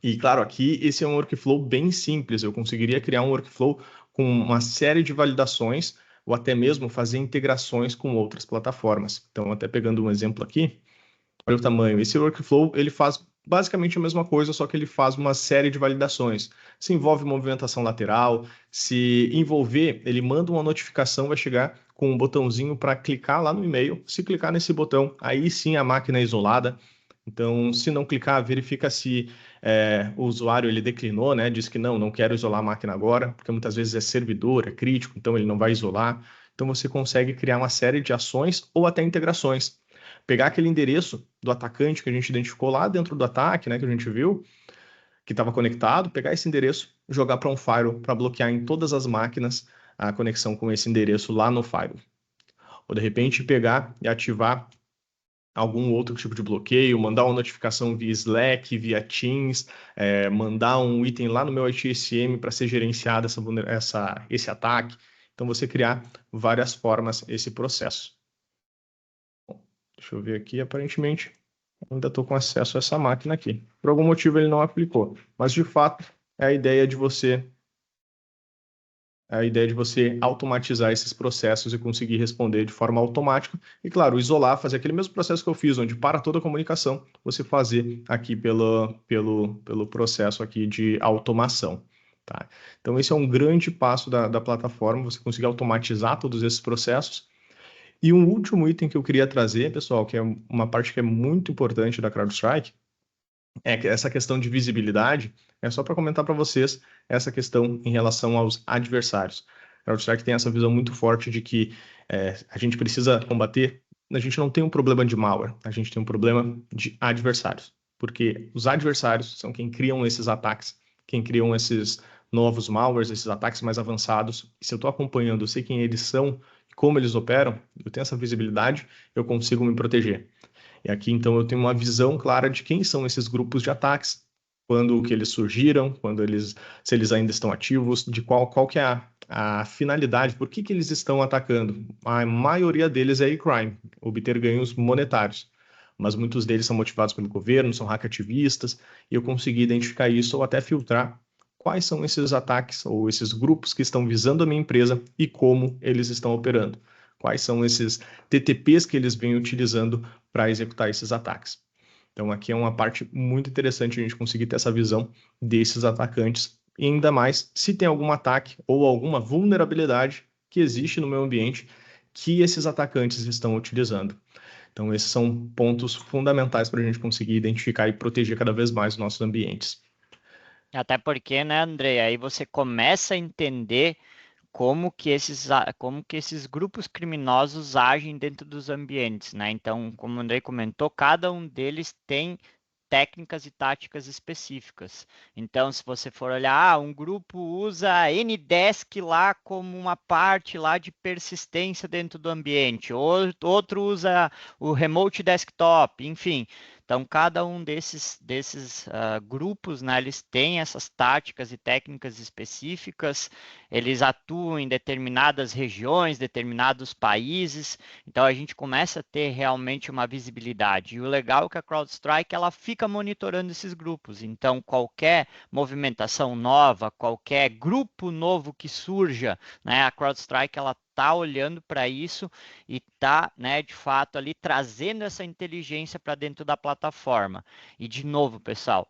C: e claro, aqui esse é um workflow bem simples, eu conseguiria criar um workflow com uma série de validações, ou até mesmo fazer integrações com outras plataformas. Então, até pegando um exemplo aqui, olha o tamanho. Esse workflow, ele faz basicamente a mesma coisa, só que ele faz uma série de validações. Se envolve movimentação lateral, se envolver, ele manda uma notificação, vai chegar com um botãozinho para clicar lá no e-mail. Se clicar nesse botão, aí sim a máquina é isolada. Então, se não clicar, verifica se o usuário ele declinou, né? Diz que não quero isolar a máquina agora, porque muitas vezes é servidor, é crítico, então ele não vai isolar. Então, você consegue criar uma série de ações ou até integrações. Pegar aquele endereço do atacante que a gente identificou lá dentro do ataque, né, que a gente viu, que estava conectado, pegar esse endereço, jogar para um firewall para bloquear em todas as máquinas a conexão com esse endereço lá no firewall. Ou de repente pegar e ativar algum outro tipo de bloqueio, mandar uma notificação via Slack, via Teams, mandar um item lá no meu ITSM para ser gerenciado esse ataque. Então, você criar várias formas esse processo. Deixa eu ver aqui, aparentemente ainda estou com acesso a essa máquina aqui. Por algum motivo ele não aplicou, mas de fato é a ideia de você automatizar esses processos e conseguir responder de forma automática. E claro, isolar, fazer aquele mesmo processo que eu fiz, onde para toda a comunicação, você fazer aqui pelo processo aqui de automação. Tá? Então esse é um grande passo da plataforma, você conseguir automatizar todos esses processos. E um último item que eu queria trazer, pessoal, que é uma parte que é muito importante da CrowdStrike, é que essa questão de visibilidade, é só para comentar para vocês essa questão em relação aos adversários. A CrowdStrike tem essa visão muito forte de que a gente precisa combater, a gente não tem um problema de malware, a gente tem um problema de adversários, porque os adversários são quem criam esses ataques, quem criam esses novos malwares, esses ataques mais avançados, e se eu estou acompanhando, eu sei quem eles são, como eles operam, eu tenho essa visibilidade, eu consigo me proteger. E aqui, então, eu tenho uma visão clara de quem são esses grupos de ataques, quando que eles surgiram, se eles ainda estão ativos, de qual que é a finalidade, por que eles estão atacando. A maioria deles é e-crime, obter ganhos monetários, mas muitos deles são motivados pelo governo, são hackativistas, e eu consegui identificar isso ou até filtrar quais são esses ataques ou esses grupos que estão visando a minha empresa e como eles estão operando. Quais são esses TTPs que eles vêm utilizando para executar esses ataques. Então, aqui é uma parte muito interessante a gente conseguir ter essa visão desses atacantes, e ainda mais se tem algum ataque ou alguma vulnerabilidade que existe no meu ambiente que esses atacantes estão utilizando. Então, esses são pontos fundamentais para a gente conseguir identificar e proteger cada vez mais os nossos ambientes.
A: Até porque, né, André, aí você começa a entender como que esses grupos criminosos agem dentro dos ambientes, né? Então, como o André comentou, cada um deles tem técnicas e táticas específicas. Então, se você for olhar, um grupo usa Ndesk lá como uma parte lá de persistência dentro do ambiente, outro usa o Remote Desktop, enfim. Então, cada um desses grupos, né, eles têm essas táticas e técnicas específicas, eles atuam em determinadas regiões, determinados países, então a gente começa a ter realmente uma visibilidade. E o legal é que a CrowdStrike ela fica monitorando esses grupos, então qualquer movimentação nova, qualquer grupo novo que surja, né, a CrowdStrike ela está olhando para isso e está, né, de fato, ali trazendo essa inteligência para dentro da plataforma. E, de novo, pessoal,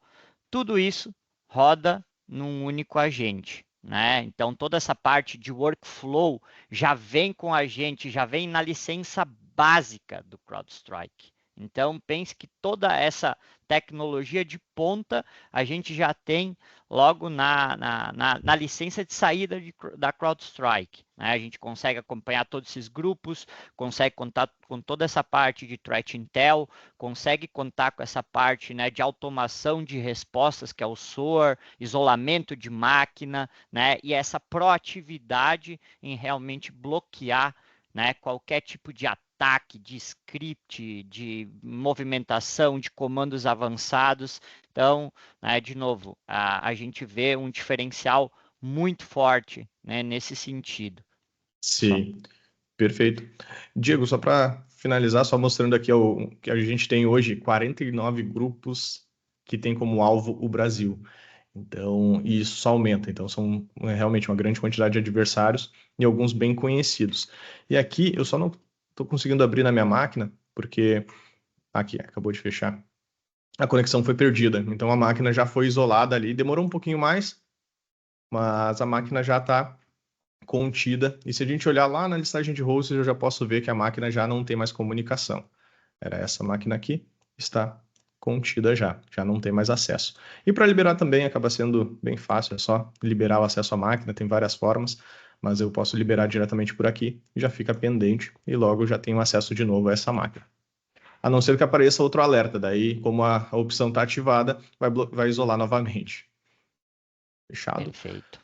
A: tudo isso roda num único agente. Né? Então, toda essa parte de workflow já vem com a gente, já vem na licença básica do CrowdStrike. Então, pense que toda essa tecnologia de ponta a gente já tem logo na licença de saída da CrowdStrike. Né? A gente consegue acompanhar todos esses grupos, consegue contar com toda essa parte de Threat Intel, consegue contar com essa parte, né, de automação de respostas, que é o SOAR, isolamento de máquina, né, e essa proatividade em realmente bloquear, né, qualquer tipo de ataque, de script, de movimentação, de comandos avançados. Então, né, de novo, a gente vê um diferencial muito forte, né, nesse sentido.
C: Sim, perfeito. Diego, só para finalizar, só mostrando aqui que a gente tem hoje 49 grupos que tem como alvo o Brasil. Então, e isso só aumenta. Então, são realmente uma grande quantidade de adversários e alguns bem conhecidos. E aqui, eu só não estou conseguindo abrir na minha máquina, porque aqui, acabou de fechar. A conexão foi perdida. Então, a máquina já foi isolada ali. Demorou um pouquinho mais, mas a máquina já está contida. E se a gente olhar lá na listagem de hosts, eu já posso ver que a máquina já não tem mais comunicação. Era essa máquina aqui, está contida já não tem mais acesso. E para liberar também acaba sendo bem fácil, é só liberar o acesso à máquina, tem várias formas, mas eu posso liberar diretamente por aqui, já fica pendente e logo eu já tenho acesso de novo a essa máquina. A não ser que apareça outro alerta, daí como a opção está ativada, vai isolar novamente. Fechado?
A: Perfeito.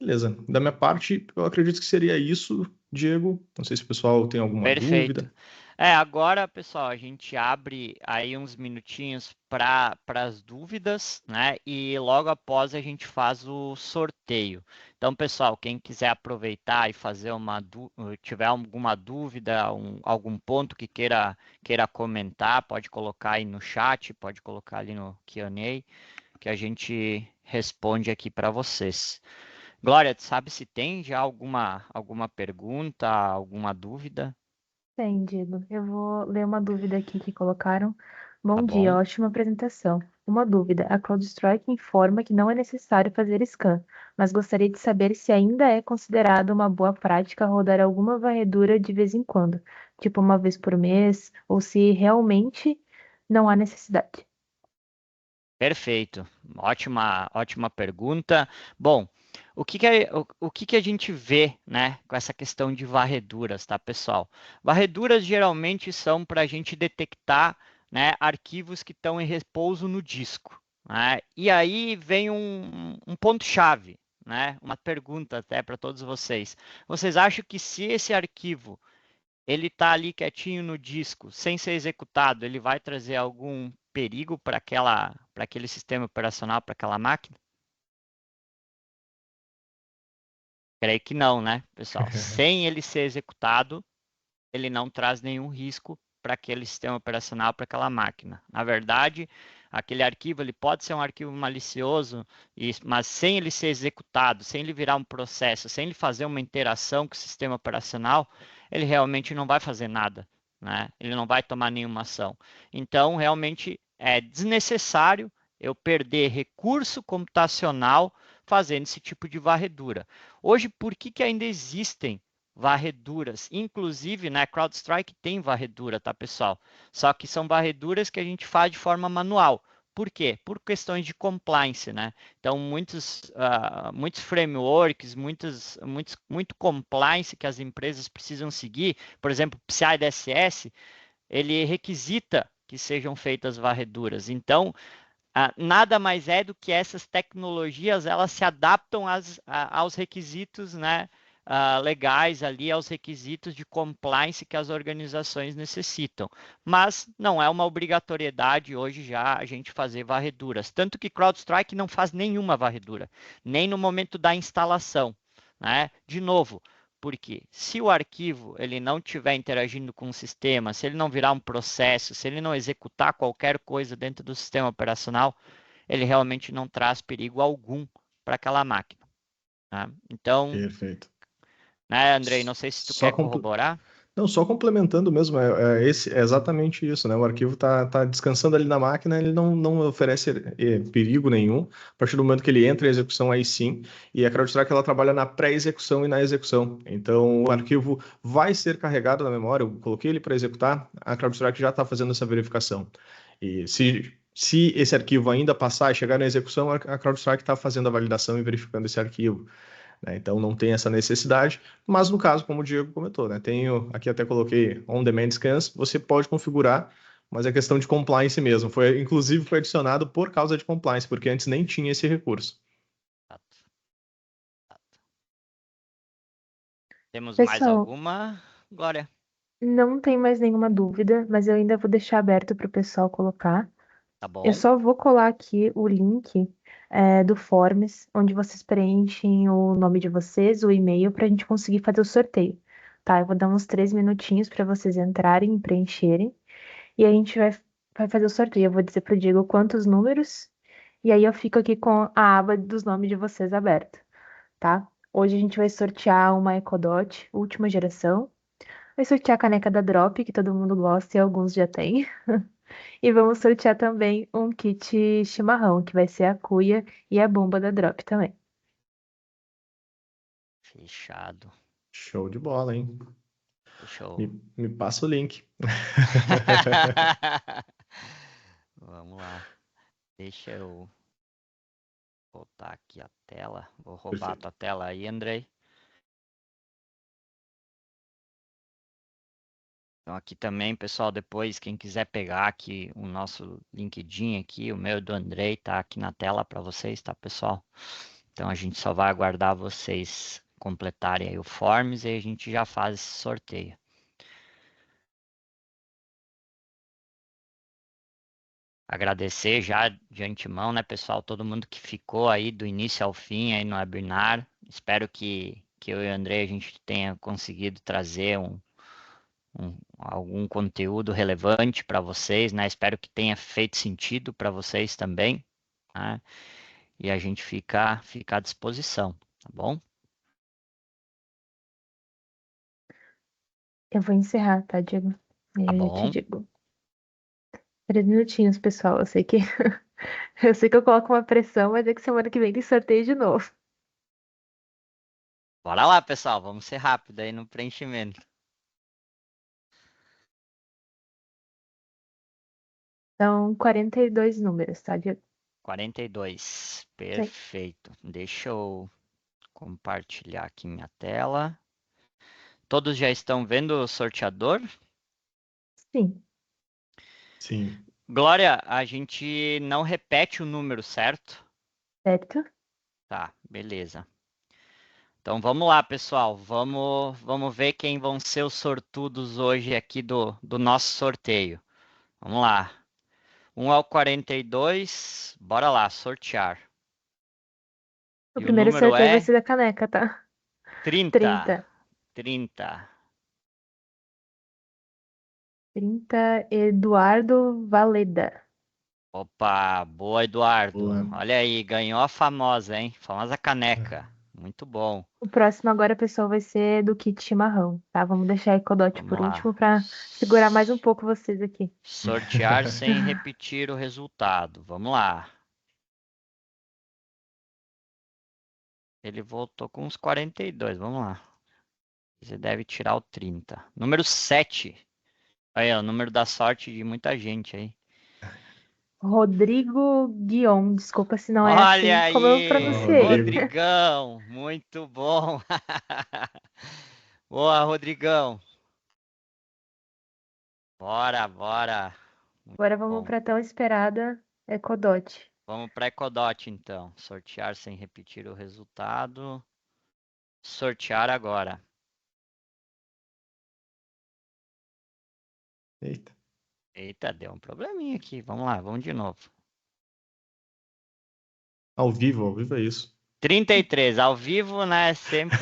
C: Beleza. Da minha parte, eu acredito que seria isso, Diego. Não sei se o pessoal tem alguma
A: Perfeito.
C: dúvida.
A: Agora, pessoal, a gente abre aí uns minutinhos para as dúvidas, né? E logo após a gente faz o sorteio. Então, pessoal, quem quiser aproveitar e fazer tiver alguma dúvida, algum ponto que queira comentar, pode colocar aí no chat, pode colocar ali no Q&A, que a gente responde aqui para vocês. Glória, tu sabe se tem já alguma pergunta, alguma dúvida?
B: Entendido. Eu vou ler uma dúvida aqui que colocaram.
A: Tá
B: Bom dia,
A: bom?
B: ótima apresentação. Uma dúvida. A CrowdStrike informa que não é necessário fazer scan, mas gostaria de saber se ainda é considerado uma boa prática rodar alguma varredura de vez em quando, tipo uma vez por mês, ou se realmente não há necessidade.
A: Perfeito. Ótima pergunta. Bom, o que a gente vê, né, com essa questão de varreduras, tá, pessoal? Varreduras geralmente são para a gente detectar, né, arquivos que estão em repouso no disco, né? E aí vem um ponto-chave, né? Uma pergunta até para todos vocês. Vocês acham que se esse arquivo ele está ali quietinho no disco, sem ser executado, ele vai trazer algum perigo para aquele sistema operacional, para aquela máquina? Creio que não, né, pessoal? Sem ele ser executado, ele não traz nenhum risco para aquele sistema operacional, para aquela máquina. Na verdade, aquele arquivo ele pode ser um arquivo malicioso, mas sem ele ser executado, sem ele virar um processo, sem ele fazer uma interação com o sistema operacional, ele realmente não vai fazer nada, né? Ele não vai tomar nenhuma ação. Então, realmente é desnecessário eu perder recurso computacional fazendo esse tipo de varredura. Hoje, por que ainda existem varreduras? Inclusive, né, CrowdStrike tem varredura, tá, pessoal? Só que são varreduras que a gente faz de forma manual. Por quê? Por questões de compliance, né? Então, muitos frameworks, muito compliance que as empresas precisam seguir, por exemplo, PCI DSS, ele requisita que sejam feitas varreduras. Então, nada mais é do que essas tecnologias, elas se adaptam aos requisitos, né, legais ali, aos requisitos de compliance que as organizações necessitam. Mas não é uma obrigatoriedade hoje já a gente fazer varreduras. Tanto que CrowdStrike não faz nenhuma varredura, nem no momento da instalação, né? De novo, porque se o arquivo ele não estiver interagindo com o sistema, se ele não virar um processo, se ele não executar qualquer coisa dentro do sistema operacional, ele realmente não traz perigo algum para aquela máquina. Tá? Então,
C: Perfeito.
A: né, Andrei, não sei se tu
C: Só
A: quer corroborar.
C: Não, só complementando mesmo, é exatamente isso, né? O arquivo tá descansando ali na máquina, ele não oferece perigo nenhum. A partir do momento que ele entra em execução, aí sim. E a CrowdStrike ela trabalha na pré-execução e na execução. Então, o arquivo vai ser carregado na memória. Eu coloquei ele para executar, a CrowdStrike já está fazendo essa verificação. E se esse arquivo ainda passar e chegar na execução, a CrowdStrike está fazendo a validação e verificando esse arquivo. Né? Então não tem essa necessidade, mas no caso, como o Diego comentou, né? Tenho aqui até coloquei on-demand scans, você pode configurar, mas é questão de compliance mesmo. Inclusive foi adicionado por causa de compliance, porque antes nem tinha esse recurso.
A: Temos mais
B: Pessoal,
A: alguma, Glória?
B: não tem mais nenhuma dúvida, mas eu ainda vou deixar aberto para o pessoal colocar.
A: Tá
B: Eu
A: bom.
B: só vou colar aqui o link do Forms, onde vocês preenchem o nome de vocês, o e-mail, para a gente conseguir fazer o sorteio. Tá? Eu vou dar uns 3 minutinhos para vocês entrarem e preencherem. E a gente vai fazer o sorteio. Eu vou dizer pro Diego quantos números. E aí eu fico aqui com a aba dos nomes de vocês aberta, tá? Hoje a gente vai sortear uma EcoDot última geração. Vai sortear a caneca da Drop, que todo mundo gosta e alguns já têm. E vamos sortear também um kit chimarrão, que vai ser a cuia e a bomba da Drop também.
A: Fechado.
C: Show de bola, hein?
A: Show.
C: Me passa o link.
A: Vamos lá. Deixa eu voltar aqui a tela. Vou roubar a
C: Perfeito.
A: tua tela aí, Andrei. Então aqui também, pessoal, depois quem quiser pegar aqui o nosso LinkedIn aqui, o meu e do Andrei, tá aqui na tela para vocês, tá, pessoal? Então a gente só vai aguardar vocês completarem aí o Forms e a gente já faz esse sorteio. Agradecer já de antemão, né, pessoal, todo mundo que ficou aí do início ao fim aí no webinar. Espero que eu e o Andrei a gente tenha conseguido trazer algum conteúdo relevante para vocês, né? Espero que tenha feito sentido para vocês também, né? E a gente fica à disposição, tá bom?
B: Eu vou encerrar, tá, Diego? E
A: Tá
B: aí eu já te
A: bom.
B: digo. 3 minutinhos, pessoal. Eu sei que eu sei que eu coloco uma pressão, mas é que semana que vem tem sorteio de novo.
A: Bora lá, pessoal, vamos ser rápido aí no preenchimento.
B: São 42 números, tá, Diego?
A: 42,
B: Sim.
A: perfeito. Deixa eu compartilhar aqui minha tela. Todos já estão vendo o sorteador?
B: Sim.
C: Sim.
A: Glória, a gente não repete o número, certo?
B: Certo?
A: Tá, beleza. Então vamos lá, pessoal. Vamos ver quem vão ser os sortudos hoje aqui do nosso sorteio. Vamos lá. 1 ao 42. Bora lá, sortear.
B: O
A: E o
B: primeiro
A: número
B: sorteio vai
A: é
B: ser da caneca, tá?
A: 30.
B: 30.
A: 30.
B: 30, Eduardo Valeda.
A: Opa, boa, Eduardo.
C: Boa.
A: Olha aí, ganhou a famosa, hein? Famosa caneca. Muito bom.
B: O próximo agora, pessoal, vai ser do kit chimarrão, tá? Vamos deixar a Ecodote
A: Vamos
B: por
A: lá.
B: último para segurar mais um pouco vocês aqui.
A: Sortear sem repetir o resultado. Vamos lá. Ele voltou com uns 42. Vamos lá. Você deve tirar o 30. Número 7. Aí, ó, o número da sorte de muita gente aí.
B: Rodrigo Guion, desculpa se não é assim
A: Olha
B: como eu
C: Ó,
A: aí,
B: pronunciei.
C: Rodrigo.
A: Rodrigão. Muito bom. Boa, Rodrigão. Bora, bora.
B: Agora vamos
A: Bom,
B: para a tão esperada Ecodot.
A: vamos para Ecodot então. Sortear sem repetir o resultado. Sortear agora.
C: Eita.
A: Eita, deu um probleminha aqui. Vamos lá, vamos de novo.
C: Ao vivo é isso.
A: 33, ao vivo, né? Sempre.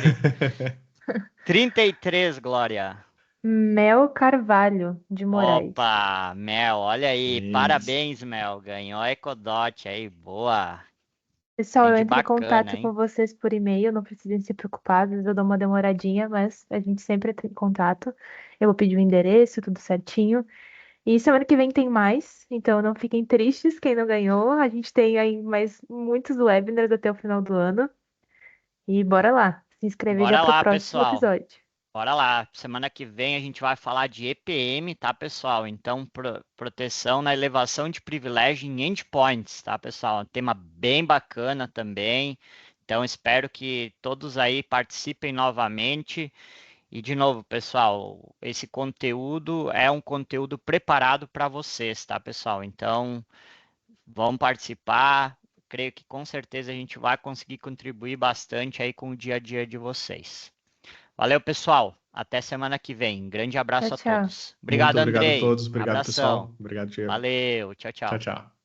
A: 33, Glória.
B: Mel Carvalho, de Moraes.
A: Opa, Mel, olha aí.
C: Isso.
A: Parabéns, Mel. Ganhou a Ecodot aí. Boa.
B: Pessoal, eu
A: Brinde
B: entro em
A: bacana,
B: contato
A: hein?
B: com vocês por e-mail, não precisem se preocupar, às vezes eu dou uma demoradinha, mas a gente sempre entra em contato. Eu vou pedir o endereço, tudo certinho. E semana que vem tem mais, então não fiquem tristes quem não ganhou. A gente tem aí mais muitos webinars até o final do ano. E bora lá, se inscrever já
A: Bora
B: para o
A: lá,
B: próximo
A: pessoal.
B: episódio.
A: Bora lá. Semana que vem a gente vai falar de EPM, tá, pessoal? Então, proteção na elevação de privilégio em endpoints, tá, pessoal? Um tema bem bacana também. Então, espero que todos aí participem novamente. E, de novo, pessoal, esse conteúdo é um conteúdo preparado para vocês, tá, pessoal? Então, vamos participar. Creio que com certeza a gente vai conseguir contribuir bastante aí com o dia a dia de vocês. Valeu, pessoal. Até semana que vem. Grande
B: Tchau,
A: abraço a
B: tchau.
A: todos.
C: Muito
A: Obrigado,
C: obrigado a
A: Andrei.
C: todos. Obrigado,
A: Abração.
C: pessoal. Obrigado, Diego.
A: Valeu. Tchau,
C: Tchau,
A: tchau.
C: tchau.